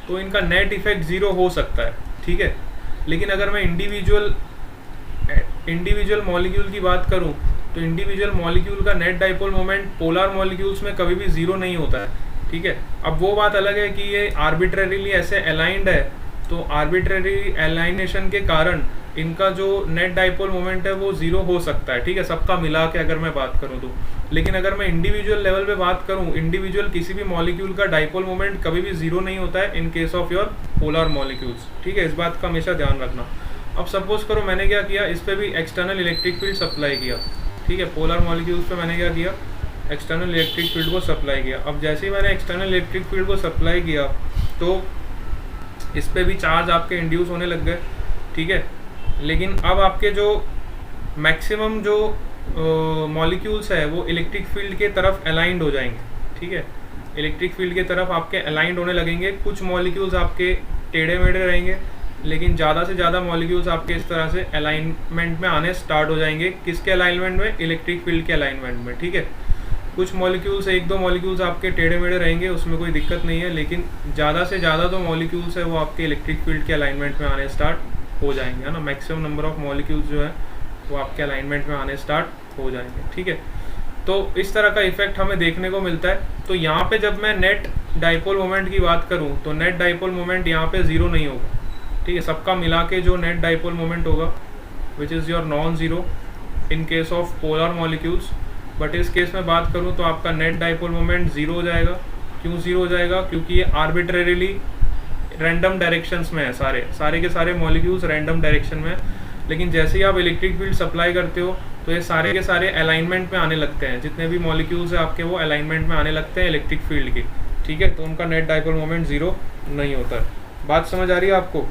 तो इनका नेट इफेक्ट 0 हो सकता है, ठीक है। लेकिन अगर मैं इंडिविजुअल मॉलिक्यूल की बात करूँ तो इंडिविजुअल मॉलिक्यूल का net dipole moment polar molecules में कभी भी 0 नहीं होता है, ठीक है। अब वो बात अलग है कि ये आर्बिट्रेरीली ऐसे अलाइंड है, तो आर्बिट्रेरी अलाइनेशन के कारण इनका जो नेट डाइपोल मोमेंट है वो 0 हो सकता है, ठीक है, सबका मिला के अगर मैं बात करूँ तो। लेकिन अगर मैं इंडिविजुअल लेवल पे बात करूँ, इंडिविजुअल किसी भी मॉलिक्यूल का डाइपोल मोमेंट कभी भी 0 नहीं होता है in case of your polar molecules, ठीक है। इस बात का हमेशा ध्यान रखना। अब सपोज करो मैंने क्या किया, इस पर भी एक्सटर्नल इलेक्ट्रिक फील्ड सप्लाई किया, ठीक है। पोलर मॉलिक्यूल्स पे मैंने क्या किया, एक्सटर्नल इलेक्ट्रिक फील्ड को सप्लाई किया। अब जैसे ही मैंने एक्सटर्नल इलेक्ट्रिक फील्ड को सप्लाई किया तो इस पे भी चार्ज आपके इंड्यूस होने लग गए, ठीक है। लेकिन अब आपके जो मैक्सिमम जो मॉलिक्यूल्स है वो इलेक्ट्रिक फील्ड के तरफ अलाइंड हो जाएंगे, ठीक है। इलेक्ट्रिक फील्ड के तरफ आपके अलाइंड होने लगेंगे। कुछ मॉलिक्यूल्स आपके टेढ़े मेढ़े रहेंगे, लेकिन ज़्यादा से ज़्यादा मॉलिक्यूल्स आपके इस तरह से अलाइनमेंट में आने स्टार्ट हो जाएंगे। किसके अलाइनमेंट में? इलेक्ट्रिक फील्ड के अलाइनमेंट में, ठीक है। कुछ मॉलिक्यूल्स, 1-2 मॉलिक्यूल्स आपके टेढ़े मेढ़े रहेंगे, उसमें कोई दिक्कत नहीं है, लेकिन ज़्यादा से ज़्यादा जो मॉलिक्यूल्स है वो आपके इलेक्ट्रिक फील्ड के अलाइनमेंट में आने स्टार्ट हो जाएंगे, है ना। मैक्सिमम नंबर ऑफ मॉलिक्यूल्स जो है वो आपके अलाइनमेंट में आने स्टार्ट हो जाएंगे, ठीक है। तो इस तरह का इफेक्ट हमें देखने को मिलता है। तो यहाँ पे जब मैं नेट डाइपोल मोमेंट की बात करूँ तो नेट डाइपोल मोमेंट यहाँ पे ज़ीरो नहीं होगा, ठीक है। सबका मिला के जो नेट डाइपोल मोमेंट होगा विच is your non zero in case of polar molecules, but इस केस में बात करूँ तो आपका नेट डाइपोल मोमेंट ज़ीरो हो जाएगा। क्यों ज़ीरो हो जाएगा? क्योंकि ये आर्बिट्रेरीली रैंडम डायरेक्शंस में है, सारे के सारे मॉलिक्यूल्स रैंडम डायरेक्शन में है। लेकिन जैसे ही आप इलेक्ट्रिक फील्ड सप्लाई करते हो तो ये सारे के सारे अलाइनमेंट में आने लगते हैं, जितने भी मॉलिक्यूल्स हैं आपके वो अलाइनमेंट में आने लगते हैं इलेक्ट्रिक फील्ड के, ठीक है। तो उनका नेट डाइपोल मोमेंट ज़ीरो नहीं होता है। बात समझ आ रही है आपको?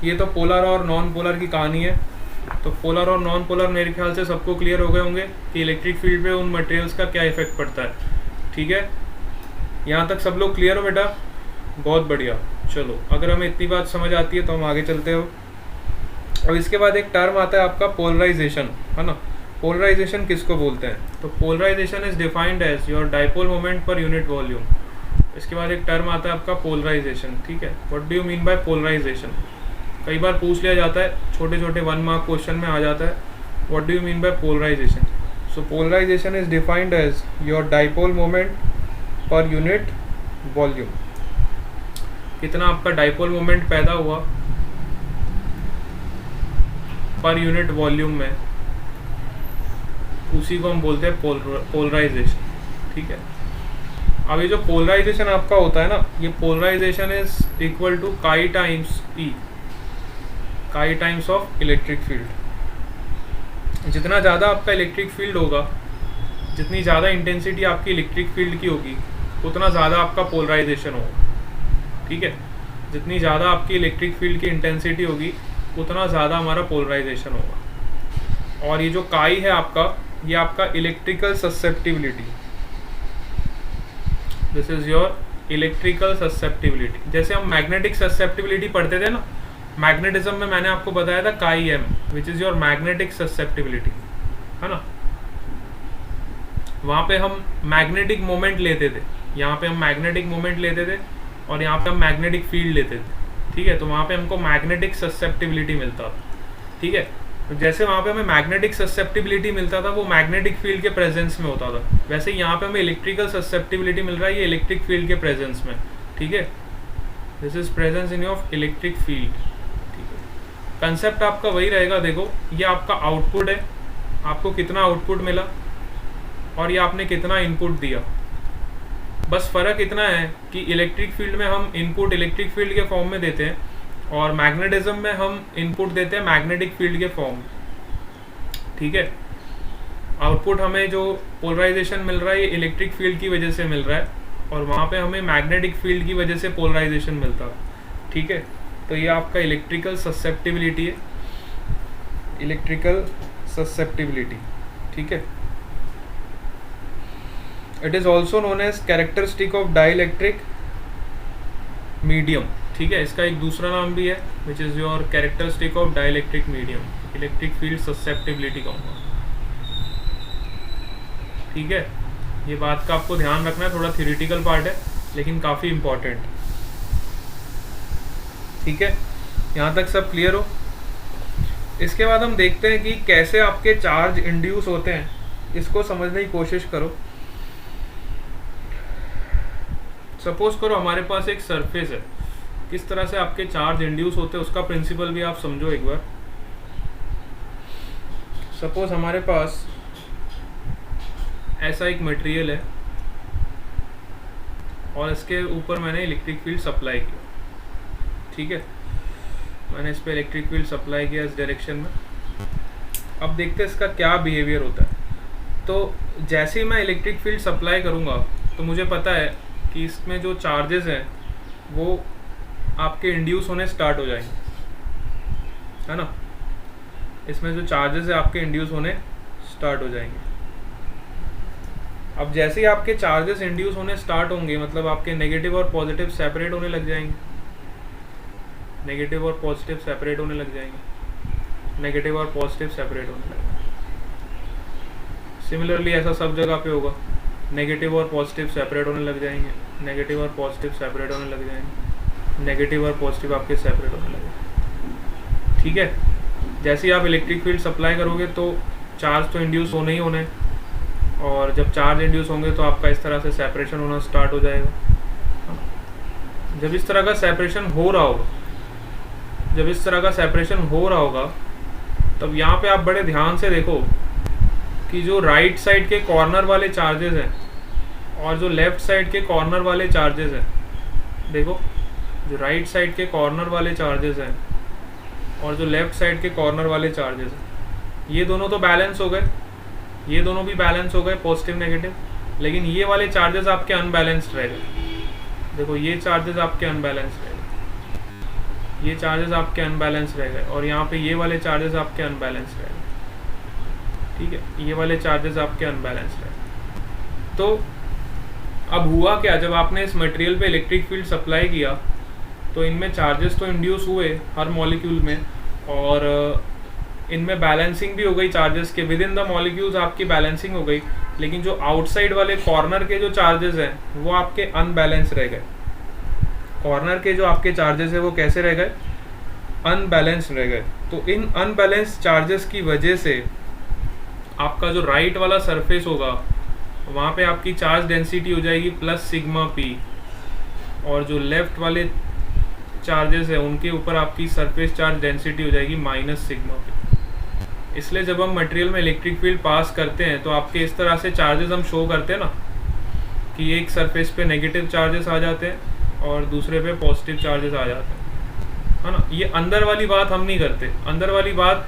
ये तो पोलर और नॉन पोलर की कहानी है। तो पोलर और नॉन पोलर मेरे ख्याल से सबको क्लियर हो गए होंगे कि इलेक्ट्रिक फील्ड पे उन मटेरियल्स का क्या इफेक्ट पड़ता है, ठीक है। यहाँ तक सब लोग क्लियर हो बेटा? बहुत बढ़िया। चलो, अगर हमें इतनी बात समझ आती है तो हम आगे चलते हो। और इसके बाद एक टर्म आता है आपका पोलराइजेशन, है ना। पोलराइजेशन किसको बोलते हैं? तो polarization is defined as your dipole moment per unit volume. इसके बाद एक टर्म आता है आपका पोलराइजेशन, ठीक है। What do you mean by polarization? कई बार पूछ लिया जाता है, छोटे छोटे 1 मार्क क्वेश्चन में आ जाता है, what do you mean by polarization? So polarization is defined as your dipole moment per unit volume. कितना आपका डाइपोल मोमेंट पैदा हुआ पर यूनिट वॉल्यूम में, उसी को हम बोलते हैं पोलराइजेशन, ठीक है। अब ये जो पोलराइजेशन आपका होता है ना, ये पोलराइजेशन इज इक्वल टू काई टाइम्स ई, काई टाइम्स ऑफ इलेक्ट्रिक फील्ड। जितना ज़्यादा आपका इलेक्ट्रिक फील्ड होगा, जितनी ज़्यादा इंटेंसिटी आपकी इलेक्ट्रिक फील्ड की होगी, उतना ज़्यादा आपका पोलराइजेशन होगा, ठीक है। जितनी ज़्यादा आपकी इलेक्ट्रिक फील्ड की इंटेंसिटी होगी, उतना ज़्यादा हमारा पोलराइजेशन होगा। और ये जो काई है आपका, ये आपका electrical susceptibility, this is your electrical susceptibility. जैसे हम मैग्नेटिक ससेप्टिबिलिटी पढ़ते थे ना, मैग्नेटिज्म में मैंने आपको बताया था chi m, which is your magnetic susceptibility, है ना। वहाँ पे हम मैग्नेटिक मोमेंट लेते थे, यहाँ पे हम मैग्नेटिक मोमेंट लेते थे और यहाँ पे हम मैग्नेटिक फील्ड लेते थे, ठीक है। तो वहाँ पे हमको मैग्नेटिक ससेप्टिबिलिटी मिलता था, ठीक है। तो जैसे वहाँ पे हमें मैग्नेटिक ससेप्टिबिलिटी मिलता था, वो मैग्नेटिक फील्ड के प्रेजेंस में होता था, वैसे यहाँ पे हमें इलेक्ट्रिकल ससेप्टिबिलिटी मिल रहा है, ये इलेक्ट्रिक फील्ड के प्रेजेंस में, ठीक है। This is presence in of electric field, ठीक है। कंसेप्ट आपका वही रहेगा। देखो, ये आपका आउटपुट है, आपको कितना आउटपुट मिला और ये आपने कितना इनपुट दिया। बस फ़र्क इतना है कि इलेक्ट्रिक फील्ड में हम इनपुट इलेक्ट्रिक फील्ड के फॉर्म में देते हैं और मैग्नेटिज्म में हम इनपुट देते हैं मैग्नेटिक फील्ड के फॉर्म, ठीक है। आउटपुट हमें जो पोलराइजेशन मिल रहा है ये इलेक्ट्रिक फील्ड की वजह से मिल रहा है और वहाँ पे हमें मैग्नेटिक फील्ड की वजह से पोलराइजेशन मिलता है, ठीक है। तो ये आपका इलेक्ट्रिकल ससेप्टिबिलिटी है, इलेक्ट्रिकल ससेप्टिबिलिटी, ठीक है। It is also known as characteristic of dielectric medium, ठीक है। इसका एक दूसरा नाम भी है which is your characteristic of dielectric medium, electric field susceptibility कहूँगा, ठीक है। ये बात का आपको ध्यान रखना है, थोड़ा थ्योरेटिकल पार्ट है लेकिन काफ़ी इम्पॉर्टेंट, ठीक है। यहाँ तक सब क्लियर हो? इसके बाद हम देखते हैं कि कैसे आपके चार्ज इंड्यूस होते हैं, इसको समझने की कोशिश करो। सपोज करो हमारे पास एक सरफेस है, किस तरह से आपके चार्ज इंड्यूस होते हैं उसका प्रिंसिपल भी आप समझो एक बार। सपोज हमारे पास ऐसा एक मटेरियल है और इसके ऊपर मैंने इलेक्ट्रिक फील्ड सप्लाई किया, ठीक है। मैंने इस पर इलेक्ट्रिक फील्ड सप्लाई किया इस डायरेक्शन में। अब देखते हैं इसका क्या बिहेवियर होता है। तो जैसे ही मैं इलेक्ट्रिक फील्ड सप्लाई करूँगा तो मुझे पता है कि इसमें जो चार्जेस हैं वो आपके इंड्यूस होने स्टार्ट हो जाएंगे, है ना। इसमें जो चार्जेस है आपके इंड्यूस होने स्टार्ट हो जाएंगे। अब जैसे ही आपके चार्जेस इंड्यूस होने स्टार्ट होंगे, मतलब आपके नेगेटिव और पॉजिटिव सेपरेट होने लग जाएंगे, नेगेटिव और पॉजिटिव सेपरेट होने लग जाएंगे, नेगेटिव और पॉजिटिव सेपरेट होने लग जाएंगे। सिमिलरली ऐसा सब जगह पे होगा, नेगेटिव और पॉजिटिव सेपरेट होने लग जाएंगे, नेगेटिव और पॉजिटिव सेपरेट होने लग जाएंगे, नेगेटिव और पॉजिटिव आपके सेपरेट होने लगे, ठीक है। जैसे ही आप इलेक्ट्रिक फील्ड सप्लाई करोगे तो चार्ज तो इंड्यूस होने ही होने, और जब चार्ज इंड्यूस होंगे तो आपका इस तरह से सेपरेशन होना स्टार्ट हो जाएगा। जब इस तरह का सेपरेशन हो रहा होगा, जब इस तरह का सेपरेशन हो रहा होगा, तब यहाँ पे आप बड़े ध्यान से देखो कि जो राइट साइड के कॉर्नर वाले चार्जेस हैं और जो लेफ़्ट साइड के कॉर्नर वाले चार्जेस हैं, देखो जो राइट साइड के कॉर्नर वाले चार्जेस हैं और जो लेफ़्ट साइड के कॉर्नर वाले चार्जेस हैं, ये दोनों तो बैलेंस हो गए, ये दोनों भी बैलेंस हो गए, पॉजिटिव नेगेटिव। लेकिन ये वाले चार्जेस आपके अनबैलेंस्ड रह गए। देखो ये चार्जेस आपके अनबैलेंस्ड रह गए, ये चार्जेस आपके अनबैलेंस्ड रह गए, और यहाँ पे ये वाले चार्जेस आपके अनबैलेंस्ड रह गए। ठीक है, ये वाले चार्जेस आपके अनबैलेंस्ड रह गए। तो अब हुआ क्या, जब आपने इस मटेरियल पे इलेक्ट्रिक फील्ड सप्लाई किया तो इनमें चार्जेस तो इंड्यूस हुए हर मॉलिक्यूल में, और इनमें बैलेंसिंग भी हो गई चार्जेस के, विद इन द मॉलिक्यूल्स आपकी बैलेंसिंग हो गई। लेकिन जो आउटसाइड वाले कॉर्नर के जो चार्जेस हैं वो आपके अनबैलेंस रह गए। कॉर्नर के जो आपके चार्जेस है वो कैसे रह गए, अनबैलेंस रह गए। तो इन अनबैलेंस चार्जेस की वजह से आपका जो राइट वाला सरफेस होगा वहाँ पे आपकी चार्ज डेंसिटी हो जाएगी प्लस सिग्मा पी, और जो लेफ्ट वाले चार्जेस है उनके ऊपर आपकी सरफेस चार्ज डेंसिटी हो जाएगी माइनस सिग्मा पी। इसलिए जब हम मटेरियल में इलेक्ट्रिक फील्ड पास करते हैं तो आपके इस तरह से चार्जेस हम शो करते हैं ना, कि एक सरफेस पे नेगेटिव चार्जेस आ जाते हैं और दूसरे पे पॉजिटिव चार्जेस आ जाते हैं, है ना। ये अंदर वाली बात हम नहीं करते। अंदर वाली बात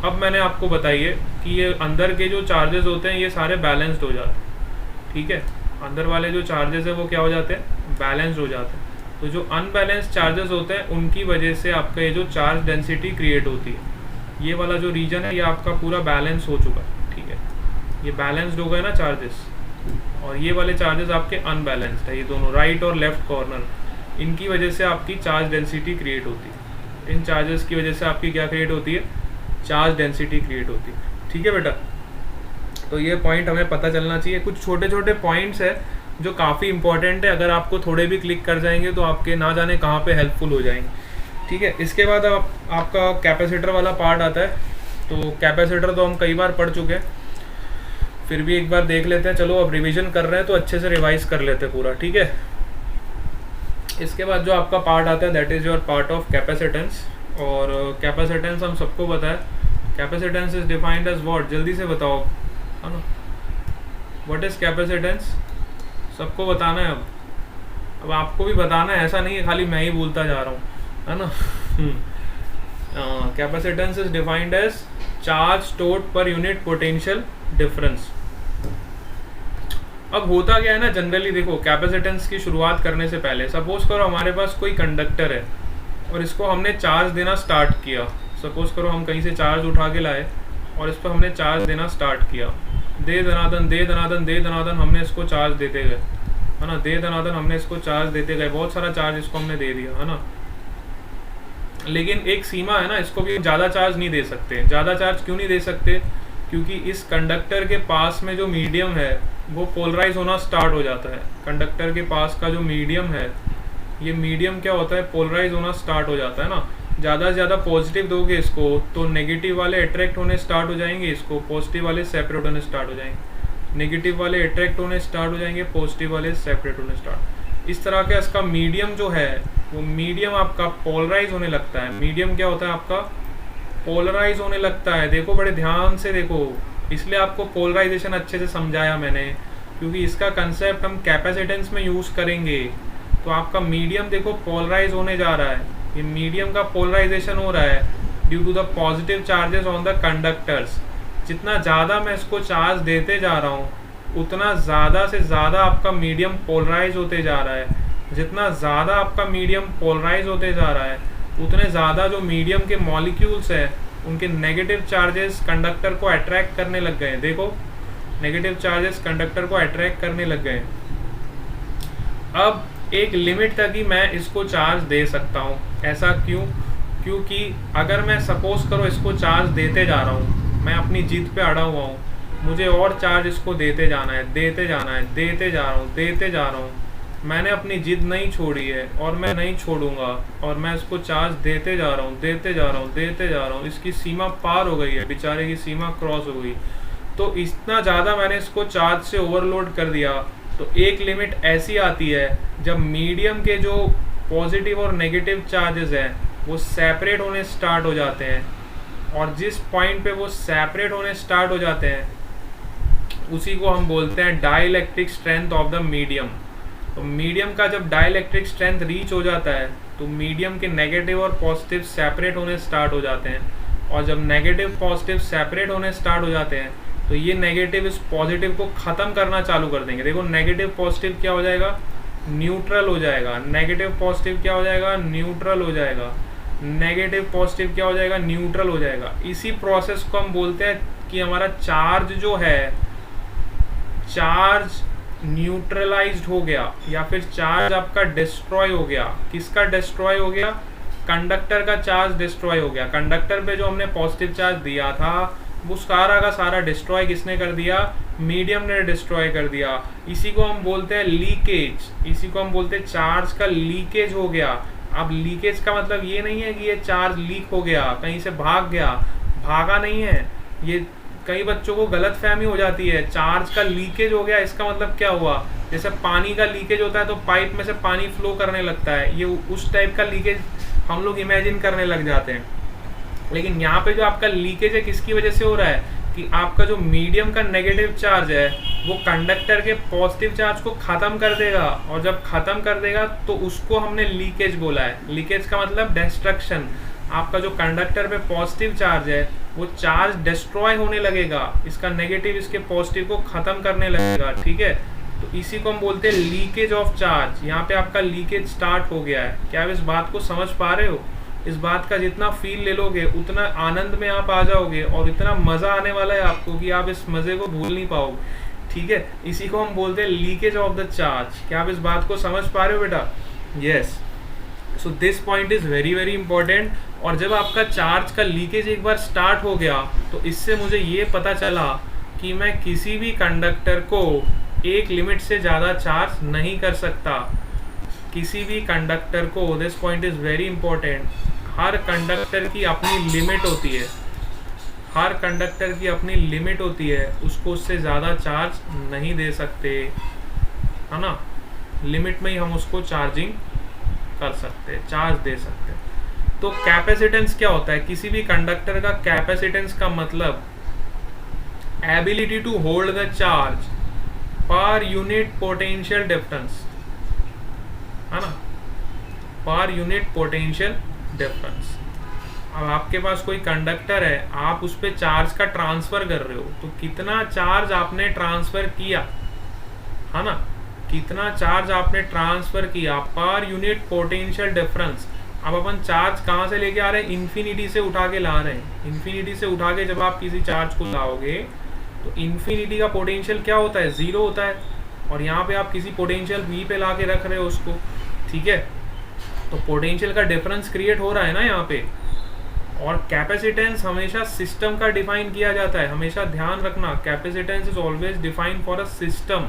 अब मैंने आपको बताई है कि ये अंदर के जो चार्जेस होते हैं ये सारे बैलेंस्ड हो जाते हैं। ठीक है, अंदर वाले जो चार्जेस है वो क्या हो जाते हैं, बैलेंस्ड हो जाते हैं। तो जो अनबैलेंस्ड चार्जेस होते हैं उनकी वजह से आपका ये जो चार्ज डेंसिटी क्रिएट होती है, ये वाला जो रीजन है ये आपका पूरा बैलेंस हो चुका है। ठीक है, ये बैलेंस्ड हो गए ना चार्जेस, और ये वाले चार्जेस आपके अनबैलेंस्ड है, ये दोनों राइट और लेफ्ट कॉर्नर, इनकी वजह से आपकी चार्ज डेंसिटी क्रिएट होती है। इन चार्जेस की वजह से आपकी क्या क्रिएट होती है, चार्ज डेंसिटी क्रिएट होती है। ठीक है बेटा, तो ये पॉइंट हमें पता चलना चाहिए। कुछ छोटे छोटे पॉइंट्स है जो काफ़ी इंपॉर्टेंट है, अगर आपको थोड़े भी क्लिक कर जाएंगे तो आपके ना जाने कहाँ पे हेल्पफुल हो जाएंगे। ठीक है, इसके बाद आपका कैपेसिटर वाला पार्ट आता है। तो कैपेसिटर तो हम कई बार पढ़ चुके हैं, फिर भी एक बार देख लेते हैं। चलो अब रिवीजन कर रहे हैं तो अच्छे से रिवाइज कर लेते हैं पूरा। ठीक है, इसके बाद जो आपका पार्ट आता है that is your part of capacitance. और कैपेसिटेंस हम सबको पता है, capacitance is defined as what, जल्दी से बताओ, है ना। व्हाट इज कैपेसिटेंस, सबको बताना है। अब आपको भी बताना है, ऐसा नहीं है खाली मैं ही बोलता जा रहा हूँ, है ना। Capacitance is defined as charge stored per unit potential difference. अब होता क्या है ना, जनरली देखो कैपेसिटेंस की शुरुआत करने से पहले सपोज करो हमारे पास कोई कंडक्टर है और इसको हमने चार्ज देना स्टार्ट किया। सपोज करो हम कहीं से चार्ज उठा के लाए और इस पर हमने चार्ज देना स्टार्ट किया, दे दनादन दे दनादन दे दनादन हमने इसको चार्ज देते गए, है ना, दे दनादन हमने इसको चार्ज देते गए, बहुत सारा चार्ज इसको हमने दे दिया, है ना। लेकिन एक सीमा है ना, इसको भी ज़्यादा चार्ज नहीं दे सकते। ज़्यादा चार्ज क्यों नहीं दे सकते, क्योंकि इस कंडक्टर के पास में जो मीडियम है वो पोलराइज होना स्टार्ट हो जाता है। कंडक्टर के पास का जो मीडियम है, ये मीडियम क्या होता है, पोलराइज होना स्टार्ट हो जाता है ना। ज़्यादा से ज़्यादा पॉजिटिव दोगे इसको तो नेगेटिव वाले अट्रैक्ट होने स्टार्ट हो जाएंगे, इसको पॉजिटिव वाले सेपरेट होने स्टार्ट हो जाएंगे, नेगेटिव वाले अट्रैक्ट होने स्टार्ट हो जाएंगे, पॉजिटिव वाले सेपरेट होने स्टार्ट। इस तरह का इसका मीडियम जो है वो मीडियम आपका पोलराइज होने लगता है। मीडियम क्या होता है आपका, पोलराइज होने लगता है। देखो बड़े ध्यान से देखो, इसलिए आपको पोलराइजेशन अच्छे से समझाया मैंने, क्योंकि इसका कंसेप्ट हम कैपेसिटेंस में यूज़ करेंगे। तो आपका मीडियम देखो पोलराइज होने जा रहा है, ये मीडियम का पोलराइजेशन हो रहा है due to the positive charges on the conductors. जितना ज़्यादा मैं इसको चार्ज देते जा रहा हूँ उतना ज़्यादा से ज़्यादा आपका मीडियम पोलराइज होते जा रहा है। जितना ज़्यादा आपका मीडियम पोलराइज होते जा रहा है उतने ज़्यादा जो मीडियम के मॉलिक्यूल्स हैं उनके नेगेटिव चार्जेस कंडक्टर को अट्रैक्ट करने लग गए। देखो नेगेटिव चार्जेस कंडक्टर को अट्रैक्ट करने लग गए। अब एक लिमिट तक ही मैं इसको चार्ज दे सकता हूँ। ऐसा क्यों, क्योंकि अगर मैं सपोज करो इसको चार्ज देते जा रहा हूँ, मैं अपनी जिद पे अड़ा हुआ हूँ, मुझे और चार्ज इसको देते जाना है, देते जाना है, देते जा रहा हूँ, देते जा रहा हूँ, मैंने अपनी जिद नहीं छोड़ी है और मैं नहीं छोड़ूंगा, और मैं इसको चार्ज देते जा रहा हूँ, देते जा रहा हूँ, देते जा रहा हूँ। इसकी सीमा पार हो गई है, बेचारे की सीमा क्रॉस हो गई। तो इतना ज़्यादा मैंने इसको चार्ज से ओवरलोड कर दिया। तो एक लिमिट ऐसी आती है जब मीडियम के जो पॉजिटिव और नेगेटिव चार्जेस हैं वो सेपरेट होने स्टार्ट हो जाते हैं, और जिस पॉइंट पे वो सेपरेट होने स्टार्ट हो जाते हैं उसी को हम बोलते हैं dielectric strength of the medium. तो मीडियम का जब डाइलेक्ट्रिक स्ट्रेंथ रीच हो जाता है तो मीडियम के नेगेटिव और पॉजिटिव सेपरेट होने स्टार्ट हो जाते हैं, और जब नेगेटिव पॉजिटिव सेपरेट होने स्टार्ट हो जाते हैं तो ये नेगेटिव इस पॉजिटिव को ख़त्म करना चालू कर देंगे। देखो नेगेटिव पॉजिटिव क्या हो जाएगा, न्यूट्रल हो जाएगा। नेगेटिव पॉजिटिव क्या हो जाएगा, न्यूट्रल हो जाएगा। नेगेटिव पॉजिटिव क्या हो जाएगा, न्यूट्रल हो जाएगा। इसी प्रोसेस को हम बोलते हैं कि हमारा चार्ज जो है, चार्ज न्यूट्रलाइज्ड हो गया, या फिर चार्ज आपका डिस्ट्रॉय हो गया। किसका डिस्ट्रॉय हो गया, कंडक्टर का चार्ज डिस्ट्रॉय हो गया। कंडक्टर पे जो हमने पॉजिटिव चार्ज दिया था वो सारा का सारा डिस्ट्रॉय किसने कर दिया, मीडियम ने डिस्ट्रॉय कर दिया। इसी को हम बोलते हैं लीकेज, इसी को हम बोलते हैं चार्ज का लीकेज हो गया। अब लीकेज का मतलब ये नहीं है कि ये चार्ज लीक हो गया, कहीं से भाग गया, भागा नहीं है। ये कई बच्चों को गलत फहमी हो जाती है, चार्ज का लीकेज हो गया इसका मतलब क्या हुआ, जैसे पानी का लीकेज होता है तो पाइप में से पानी फ्लो करने लगता है, ये उस टाइप का लीकेज हम लोग इमेजिन करने लग जाते हैं। लेकिन यहाँ पे जो आपका लीकेज है किसकी वजह से हो रहा है कि आपका जो मीडियम का नेगेटिव चार्ज है वो कंडक्टर के पॉजिटिव चार्ज को ख़त्म कर देगा, और जब ख़त्म कर देगा तो उसको हमने लीकेज बोला है। लीकेज का मतलब डिस्ट्रक्शन। आपका जो कंडक्टर पे पॉजिटिव चार्ज है वो चार्ज डिस्ट्रॉय होने लगेगा, इसका नेगेटिव इसके पॉजिटिव को ख़त्म करने लगेगा, ठीक है। तो इसी को हम बोलते हैं लीकेज ऑफ चार्ज। यहाँ पे आपका लीकेज स्टार्ट हो गया है। क्या आप इस बात को समझ पा रहे हो? इस बात का जितना फील ले लोगे उतना आनंद में आप आ जाओगे, और इतना मज़ा आने वाला है आपको कि आप इस मज़े को भूल नहीं पाओगे, ठीक है। इसी को हम बोलते हैं लीकेज ऑफ द चार्ज। क्या आप इस बात को समझ पा रहे हो बेटा? Yes. So this point is very very important. और जब आपका चार्ज का लीकेज एक बार स्टार्ट हो गया तो इससे मुझे ये पता चला कि मैं किसी भी कंडक्टर को एक लिमिट से ज़्यादा चार्ज नहीं कर सकता। किसी भी कंडक्टर को, this point is very important, her conductor की अपनी लिमिट होती है, हर कंडक्टर की अपनी लिमिट होती है, उसको उससे ज़्यादा चार्ज नहीं दे सकते, है ना। लिमिट में ही हम उसको चार्जिंग कर सकते, चार्ज दे सकते। तो कैपेसिटेंस क्या होता है? किसी भी कंडक्टर का कैपेसिटेंस का मतलब ability to hold the charge per unit potential difference, है ना, पर यूनिट पोटेंशियल डिफरेंस। अब आपके पास कोई कंडक्टर है, आप उस पर चार्ज का ट्रांसफर कर रहे हो, तो कितना चार्ज आपने ट्रांसफर किया, है ना, कितना चार्ज आपने ट्रांसफर किया पर यूनिट पोटेंशियल डिफरेंस। अब अपन चार्ज कहाँ से लेके आ रहे हैं? इन्फिनिटी से उठा के ला रहे हैं। इन्फिनिटी से उठा के जब आप किसी चार्ज को लाओगे तो इन्फिनिटी का पोटेंशियल क्या होता है? ज़ीरो होता है। और यहाँ पे आप किसी पोटेंशियल वी पे ला के रख रहे हो उसको, ठीक है। तो पोटेंशियल का डिफरेंस क्रिएट हो रहा है ना यहाँ पे। और कैपेसिटेंस हमेशा सिस्टम का डिफाइन किया जाता है, हमेशा ध्यान रखना। Capacitance is always defined for a system.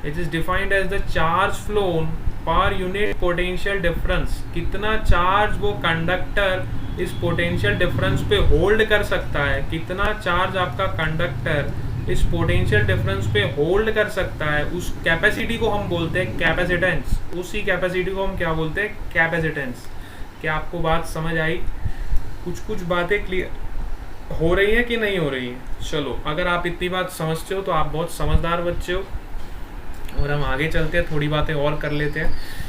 It is defined as the charge flown per unit potential difference. कितना चार्ज वो कंडक्टर इस पोटेंशियल डिफरेंस पे होल्ड कर सकता है, कितना चार्ज आपका कंडक्टर इस पोटेंशियल डिफरेंस पे होल्ड कर सकता है, उस कैपेसिटी को हम बोलते हैं कैपेसिटेंस। उसी कैपेसिटी को हम क्या बोलते हैं? कैपेसिटेंस। क्या आपको बात समझ आई? कुछ बातें क्लियर हो रही हैं कि नहीं हो रही हैं? चलो, अगर आप इतनी बात समझते हो तो आप बहुत समझदार बच्चे हो। और हम आगे चलते हैं, थोड़ी बातें और कर लेते हैं।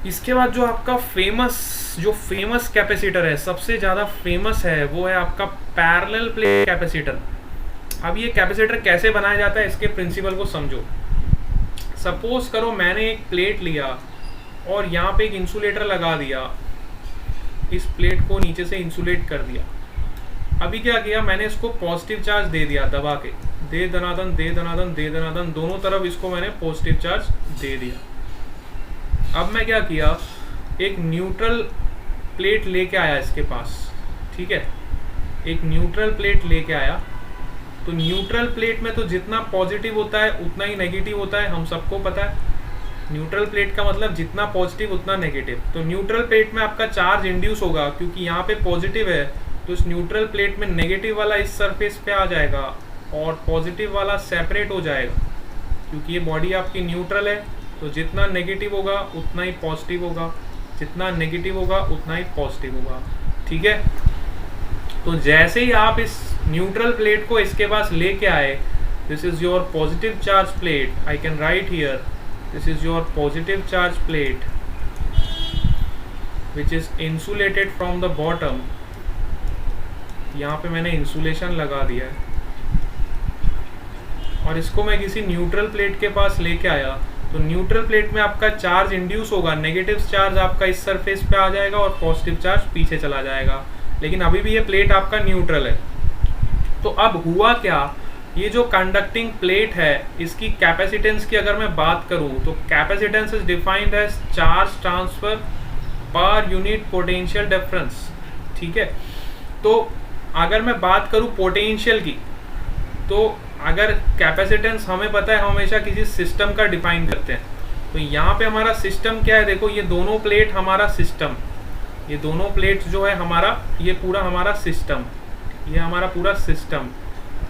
इसके बाद जो आपका फेमस कैपेसिटर है, सबसे ज़्यादा फेमस है, वो है आपका पैरेलल प्लेट कैपेसिटर। अब ये कैपेसिटर कैसे बनाया जाता है, इसके प्रिंसिपल को समझो। सपोज करो मैंने एक प्लेट लिया और यहाँ पे एक इंसुलेटर लगा दिया, इस प्लेट को नीचे से इंसुलेट कर दिया। अभी क्या किया, मैंने इसको पॉजिटिव चार्ज दे दिया, दबा के दे दनादन दे दनादन दे दनादन, दोनों तरफ इसको मैंने पॉजिटिव चार्ज दे दिया। अब मैं क्या किया, एक न्यूट्रल प्लेट लेके आया इसके पास, ठीक है, एक न्यूट्रल प्लेट लेके आया। तो न्यूट्रल प्लेट में तो जितना पॉजिटिव होता है उतना ही नेगेटिव होता है, हम सबको पता है। न्यूट्रल प्लेट का मतलब जितना पॉजिटिव उतना नेगेटिव। तो न्यूट्रल प्लेट में आपका चार्ज इंड्यूस होगा, क्योंकि यहाँ पे पॉजिटिव है तो इस न्यूट्रल प्लेट में नेगेटिव वाला इस सरफेस पे आ जाएगा और पॉजिटिव वाला सेपरेट हो जाएगा। क्योंकि ये बॉडी आपकी न्यूट्रल है तो जितना नेगेटिव होगा उतना ही पॉजिटिव होगा, जितना नेगेटिव होगा उतना ही पॉजिटिव होगा। ठीक है, तो जैसे ही आप इस न्यूट्रल प्लेट को इसके पास लेके आए, this is your positive charge plate, I can write here this is your positive charge plate which is insulated from the bottom. यहाँ पे मैंने इंसुलेशन लगा दिया है और इसको मैं किसी न्यूट्रल प्लेट के पास लेके आया तो न्यूट्रल प्लेट में आपका चार्ज इंड्यूस होगा, नेगेटिव चार्ज आपका इस सरफेस पे आ जाएगा और पॉजिटिव चार्ज पीछे चला जाएगा, लेकिन अभी भी ये प्लेट आपका न्यूट्रल है। तो अब हुआ क्या, ये जो कंडक्टिंग प्लेट है इसकी कैपेसिटेंस की अगर मैं बात करूं तो capacitance is defined as charge transfer per unit potential difference. ठीक है, तो अगर मैं बात करूं पोटेंशियल की, तो अगर कैपेसिटेंस हमें पता है हम हमेशा किसी सिस्टम का डिफाइन करते हैं, तो यहाँ पे हमारा सिस्टम क्या है, देखो ये दोनों प्लेट हमारा सिस्टम, ये दोनों प्लेट जो है हमारा, ये पूरा हमारा सिस्टम, ये हमारा पूरा सिस्टम।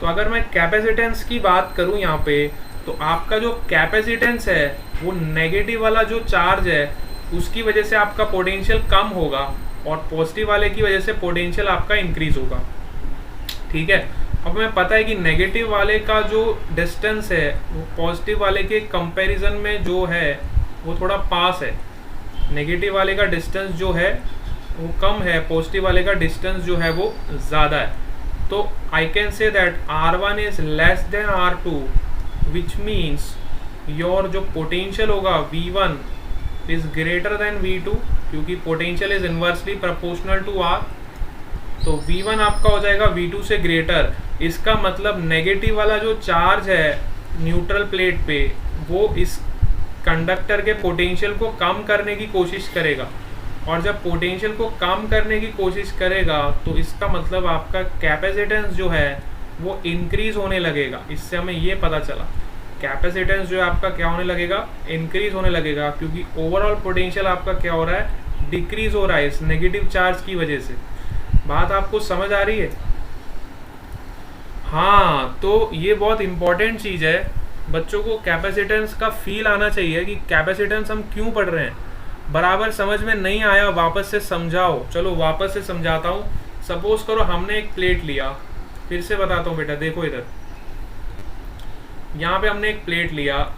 तो अगर मैं कैपेसिटेंस की बात करूँ यहाँ पे, तो आपका जो कैपेसिटेंस है वो नेगेटिव वाला जो चार्ज है उसकी वजह से आपका पोटेंशियल कम होगा और पॉजिटिव वाले की वजह से पोटेंशियल आपका इंक्रीज होगा। ठीक है, अब हमें पता है कि नेगेटिव वाले का जो डिस्टेंस है वो पॉजिटिव वाले के कंपैरिजन में जो है वो थोड़ा पास है, नेगेटिव वाले का डिस्टेंस जो है वो कम है, पॉजिटिव वाले का डिस्टेंस जो है वो ज़्यादा है। तो I can say that R1 is less than R2 which means your जो पोटेंशियल होगा V1 is greater than V2, क्योंकि potential is inversely proportional to R। तो V1 आपका हो जाएगा V2 से ग्रेटर। इसका मतलब नेगेटिव वाला जो चार्ज है न्यूट्रल प्लेट पे वो इस कंडक्टर के पोटेंशियल को कम करने की कोशिश करेगा, और जब पोटेंशियल को कम करने की कोशिश करेगा तो इसका मतलब आपका कैपेसिटेंस जो है वो इंक्रीज होने लगेगा। इससे हमें ये पता चला कैपेसिटेंस जो है आपका क्या होने लगेगा, इंक्रीज होने लगेगा, क्योंकि ओवरऑल पोटेंशियल आपका क्या हो रहा है, डिक्रीज हो रहा है इस नेगेटिव चार्ज की वजह से। बात आपको समझ आ रही है? हाँ, तो ये बहुत इंपॉर्टेंट चीज़ है, बच्चों को कैपेसिटेंस का फील आना चाहिए कि कैपेसिटेंस हम क्यों पढ़ रहे हैं। बराबर समझ में नहीं आया वापस से समझाओ। चलो वापस से समझाता हूँ। सपोज करो हमने एक प्लेट लिया, फिर से बताता हूँ बेटा, देखो इधर, यहाँ पे हमने एक प्लेट लिया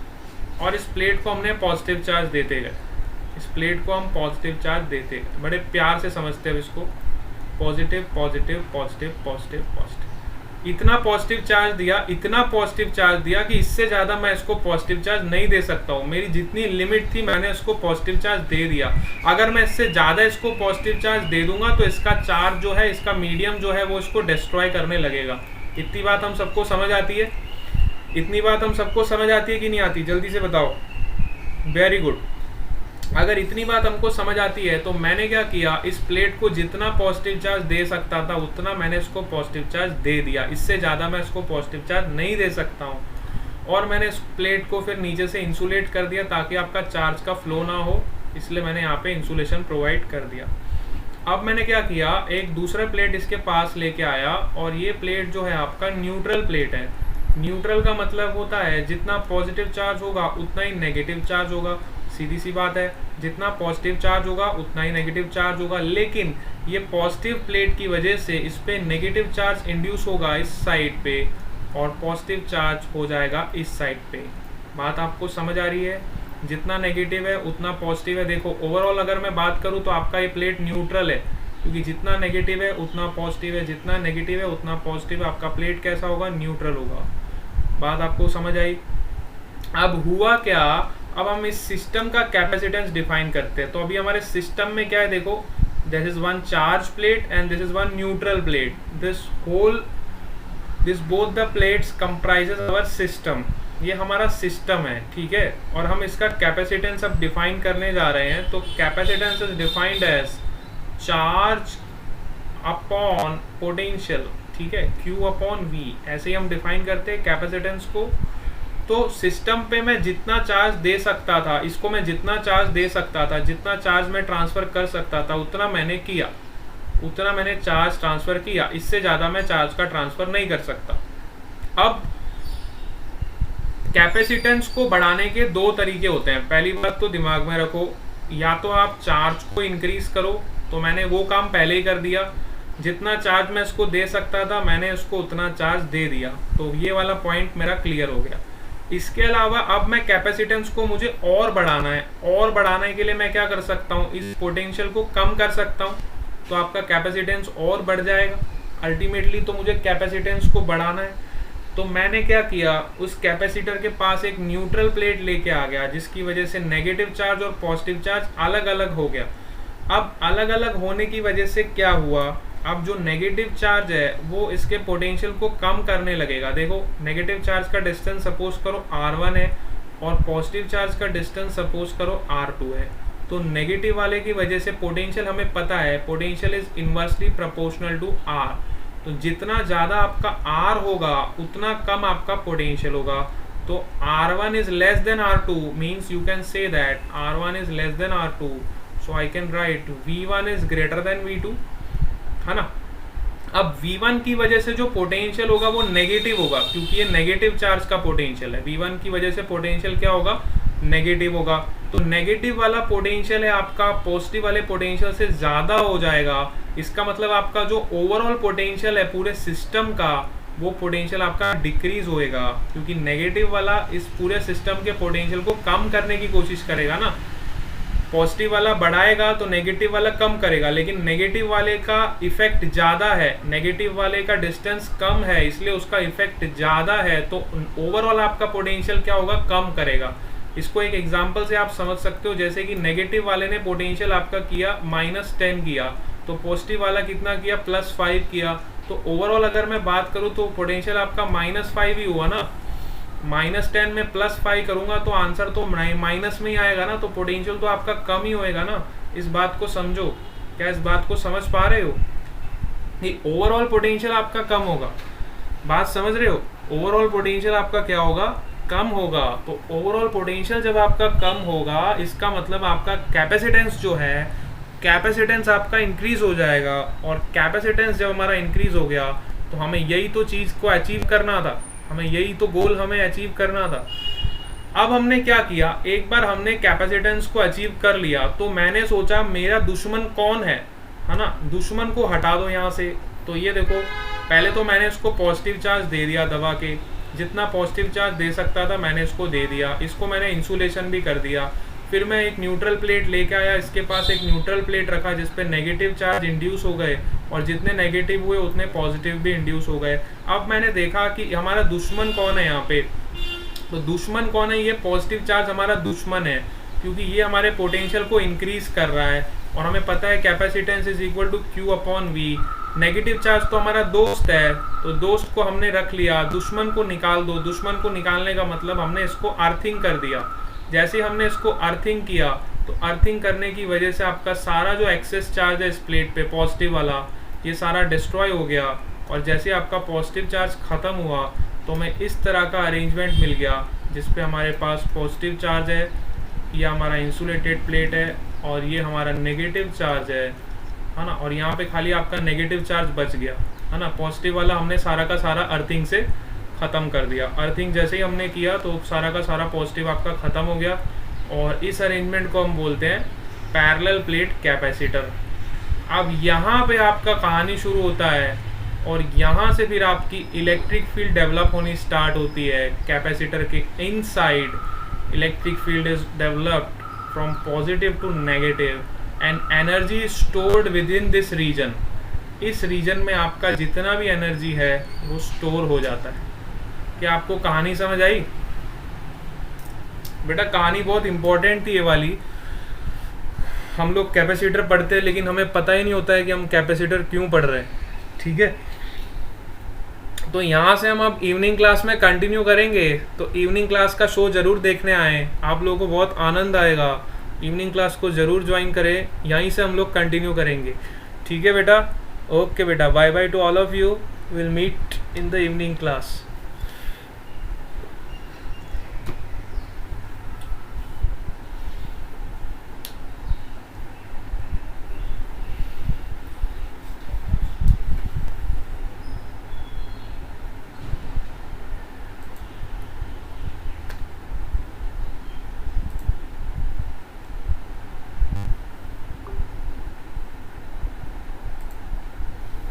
और इस प्लेट को हमने पॉजिटिव चार्ज देते गए, इस प्लेट को हम पॉजिटिव चार्ज देते गए, बड़े प्यार से समझते हैं इसको, positive positive positive positive positive, इतना पॉजिटिव चार्ज दिया, इतना पॉजिटिव चार्ज दिया कि इससे ज़्यादा मैं इसको पॉजिटिव चार्ज नहीं दे सकता हूँ। मेरी जितनी लिमिट थी मैंने इसको पॉजिटिव चार्ज दे दिया। अगर मैं इससे ज़्यादा इसको पॉजिटिव चार्ज दे दूंगा तो इसका चार्ज जो है, इसका मीडियम जो है वो इसको डिस्ट्रॉय करने लगेगा। इतनी बात हम सबको समझ आती है? इतनी बात हम सबको समझ आती है कि नहीं आती? जल्दी से बताओ। Very good. अगर इतनी बात हमको समझ आती है तो मैंने क्या किया, इस प्लेट को जितना पॉजिटिव चार्ज दे सकता था उतना मैंने इसको पॉजिटिव चार्ज दे दिया, इससे ज़्यादा मैं इसको पॉजिटिव चार्ज नहीं दे सकता हूँ। और मैंने इस प्लेट को फिर नीचे से इंसुलेट कर दिया ताकि आपका चार्ज का फ्लो ना हो, इसलिए मैंने यहाँ पे इंसुलेशन प्रोवाइड कर दिया। अब मैंने क्या किया, एक दूसरा प्लेट इसके पास लेके आया और ये प्लेट जो है आपका न्यूट्रल प्लेट है। न्यूट्रल का मतलब होता है जितना पॉजिटिव चार्ज होगा उतना ही नेगेटिव चार्ज होगा, सीधी सी बात है, जितना पॉजिटिव चार्ज होगा उतना ही नेगेटिव चार्ज होगा। लेकिन ये पॉजिटिव प्लेट की वजह से इस पे नेगेटिव चार्ज इंड्यूस होगा इस साइड पे और पॉजिटिव चार्ज हो जाएगा इस साइड पे। बात आपको समझ आ रही है? जितना नेगेटिव है उतना पॉजिटिव है। देखो ओवरऑल अगर मैं बात करूँ तो आपका ये प्लेट न्यूट्रल है, क्योंकि जितना नेगेटिव है उतना पॉजिटिव है, जितना नेगेटिव है उतना पॉजिटिव है। आपका प्लेट कैसा होगा? न्यूट्रल होगा। बात आपको समझ आई? अब हुआ क्या, अब हम इस सिस्टम का कैपेसिटेंस डिफाइन करते हैं। तो अभी हमारे सिस्टम में क्या है, देखो, this is one charge plate and this is one neutral plate. This both the plates comprises our system. ये हमारा सिस्टम है, ठीक है। और हम इसका कैपेसिटेंस अब डिफाइन करने जा रहे हैं। तो capacitance is defined as charge upon potential, ठीक है, Q अपॉन V। ऐसे ही हम डिफाइन करते हैं कैपेसिटेंस को। तो सिस्टम पे मैं जितना चार्ज दे सकता था, इसको मैं जितना चार्ज दे सकता था, जितना चार्ज मैं ट्रांसफर कर सकता था, उतना मैंने किया, उतना मैंने चार्ज ट्रांसफर किया। इससे ज़्यादा मैं चार्ज का ट्रांसफर नहीं कर सकता। अब कैपेसिटेंस को बढ़ाने के दो तरीके होते हैं। पहली बात तो दिमाग में रखो, या तो आप चार्ज को इंक्रीज करो, तो मैंने वो काम पहले ही कर दिया, जितना चार्ज मैं इसको दे सकता था मैंने इसको उतना चार्ज दे दिया, तो ये वाला पॉइंट मेरा क्लियर हो गया। इसके अलावा अब मैं कैपेसिटेंस को मुझे और बढ़ाना है, और बढ़ाने के लिए मैं क्या कर सकता हूँ, इस पोटेंशियल को कम कर सकता हूँ, तो आपका कैपेसिटेंस और बढ़ जाएगा। अल्टीमेटली तो मुझे कैपेसिटेंस को बढ़ाना है, तो मैंने क्या किया, उस कैपेसिटर के पास एक न्यूट्रल प्लेट लेके आ गया, जिसकी वजह से नेगेटिव चार्ज और पॉजिटिव चार्ज अलग अलग हो गया। अब अलग अलग होने की वजह से क्या हुआ, अब जो नेगेटिव चार्ज है वो इसके पोटेंशियल को कम करने लगेगा। देखो, नेगेटिव चार्ज का डिस्टेंस सपोज करो r1 है और पॉजिटिव चार्ज का डिस्टेंस सपोज करो r2 है, तो नेगेटिव वाले की वजह से पोटेंशियल हमें पता है, potential is inversely proportional to r, तो जितना ज़्यादा आपका r होगा उतना कम आपका पोटेंशियल होगा। तो r1 is less than r2 means you can say that r1 is less than r2, so I can write v1 is greater than v2, है ना। अब v1 की वजह से जो पोटेंशियल होगा वो नेगेटिव होगा, क्योंकि ये नेगेटिव चार्ज का पोटेंशियल है। v1 की वजह से पोटेंशियल क्या होगा, नेगेटिव होगा। तो नेगेटिव वाला पोटेंशियल है आपका पॉजिटिव वाले पोटेंशियल से ज़्यादा हो जाएगा। इसका मतलब आपका जो ओवरऑल पोटेंशियल है पूरे सिस्टम का, वो पोटेंशियल आपका डिक्रीज होएगा, क्योंकि नेगेटिव वाला इस पूरे सिस्टम के पोटेंशियल को कम करने की कोशिश करेगा ना। पॉजिटिव वाला बढ़ाएगा तो नेगेटिव वाला कम करेगा, लेकिन नेगेटिव वाले का इफेक्ट ज़्यादा है, नेगेटिव वाले का डिस्टेंस कम है, इसलिए उसका इफेक्ट ज़्यादा है, तो ओवरऑल आपका पोटेंशियल क्या होगा, कम करेगा। इसको एक एग्जांपल से आप समझ सकते हो, जैसे कि नेगेटिव वाले ने पोटेंशियल आपका किया -10 किया, तो पॉजिटिव वाला कितना किया, +5 किया, तो ओवरऑल अगर मैं बात करूँ तो पोटेंशियल आपका -5 ही हुआ ना। -10 में +5 करूंगा तो आंसर तो माइनस में ही आएगा ना, तो पोटेंशियल तो आपका कम ही होएगा ना। इस बात को समझो, क्या इस बात को समझ पा रहे हो कि ओवरऑल पोटेंशियल आपका कम होगा, बात समझ रहे हो, ओवरऑल पोटेंशियल आपका क्या होगा, कम होगा। तो ओवरऑल पोटेंशियल जब आपका कम होगा, इसका मतलब आपका कैपेसिटेंस जो है, कैपेसिटेंस आपका इंक्रीज हो जाएगा, और कैपेसिटेंस जब हमारा इंक्रीज हो गया तो हमें यही तो चीज़ को अचीव करना था, हमें यही तो गोल हमें अचीव करना था। अब हमने क्या किया, एक बार हमने कैपेसिटेंस को अचीव कर लिया, तो मैंने सोचा मेरा दुश्मन कौन है ना, दुश्मन को हटा दो यहाँ से। तो ये देखो, पहले तो मैंने इसको पॉजिटिव चार्ज दे दिया दबा के, जितना पॉजिटिव चार्ज दे सकता था मैंने इसको दे दिया, इसको मैंने इंसुलेशन भी कर दिया। फिर मैं एक न्यूट्रल प्लेट लेके आया, इसके पास एक न्यूट्रल प्लेट रखा जिस पे नेगेटिव चार्ज इंड्यूस हो गए, और जितने नेगेटिव हुए उतने पॉजिटिव भी इंड्यूस हो गए। अब मैंने देखा कि हमारा दुश्मन कौन है यहाँ पे, तो दुश्मन कौन है, ये पॉजिटिव चार्ज हमारा दुश्मन है, क्योंकि ये हमारे पोटेंशियल को इंक्रीज कर रहा है, और हमें पता है capacitance is equal to Q/V। Negative charge तो हमारा दोस्त है, तो दोस्त को हमने रख लिया, दुश्मन को निकाल दो। दुश्मन को निकालने का मतलब हमने इसको अर्थिंग कर दिया। जैसे हमने इसको अर्थिंग किया, तो अर्थिंग करने की वजह से आपका सारा जो एक्सेस चार्ज है इस प्लेट पे पॉजिटिव वाला, ये सारा डिस्ट्रॉय हो गया, और जैसे आपका पॉजिटिव चार्ज ख़त्म हुआ तो हमें इस तरह का अरेंजमेंट मिल गया, जिस पे हमारे पास पॉजिटिव चार्ज है, ये हमारा इंसुलेटेड प्लेट है, और ये हमारा नेगेटिव चार्ज है ना, और यहाँ पे खाली आपका नेगेटिव चार्ज बच गया, है ना। पॉजिटिव वाला हमने सारा का सारा अर्थिंग से ख़त्म कर दिया। अर्थिंग जैसे ही हमने किया तो सारा का सारा पॉजिटिव आपका ख़त्म हो गया, और इस अरेंजमेंट को हम बोलते हैं पैरेलल प्लेट कैपेसिटर। अब यहाँ पे आपका कहानी शुरू होता है, और यहाँ से फिर आपकी इलेक्ट्रिक फील्ड डेवलप होनी स्टार्ट होती है। कैपेसिटर के inside electric field is developed from positive to negative, and energy stored within this region. इस रीजन में आपका जितना भी एनर्जी है वो स्टोर हो जाता है। क्या आपको कहानी समझ आई बेटा? कहानी बहुत इंपॉर्टेंट थी ये वाली। हम लोग कैपेसिटर पढ़ते हैं लेकिन हमें पता ही नहीं होता है कि हम कैपेसिटर क्यों पढ़ रहे हैं, ठीक है। तो यहाँ से हम अब इवनिंग क्लास में कंटिन्यू करेंगे, तो इवनिंग क्लास का शो ज़रूर देखने आएँ, आप लोगों को बहुत आनंद आएगा। इवनिंग क्लास को ज़रूर ज्वाइन करें, यहीं से हम लोग कंटिन्यू करेंगे, ठीक है बेटा। ओके बेटा, bye bye to all of you, will meet in the evening class.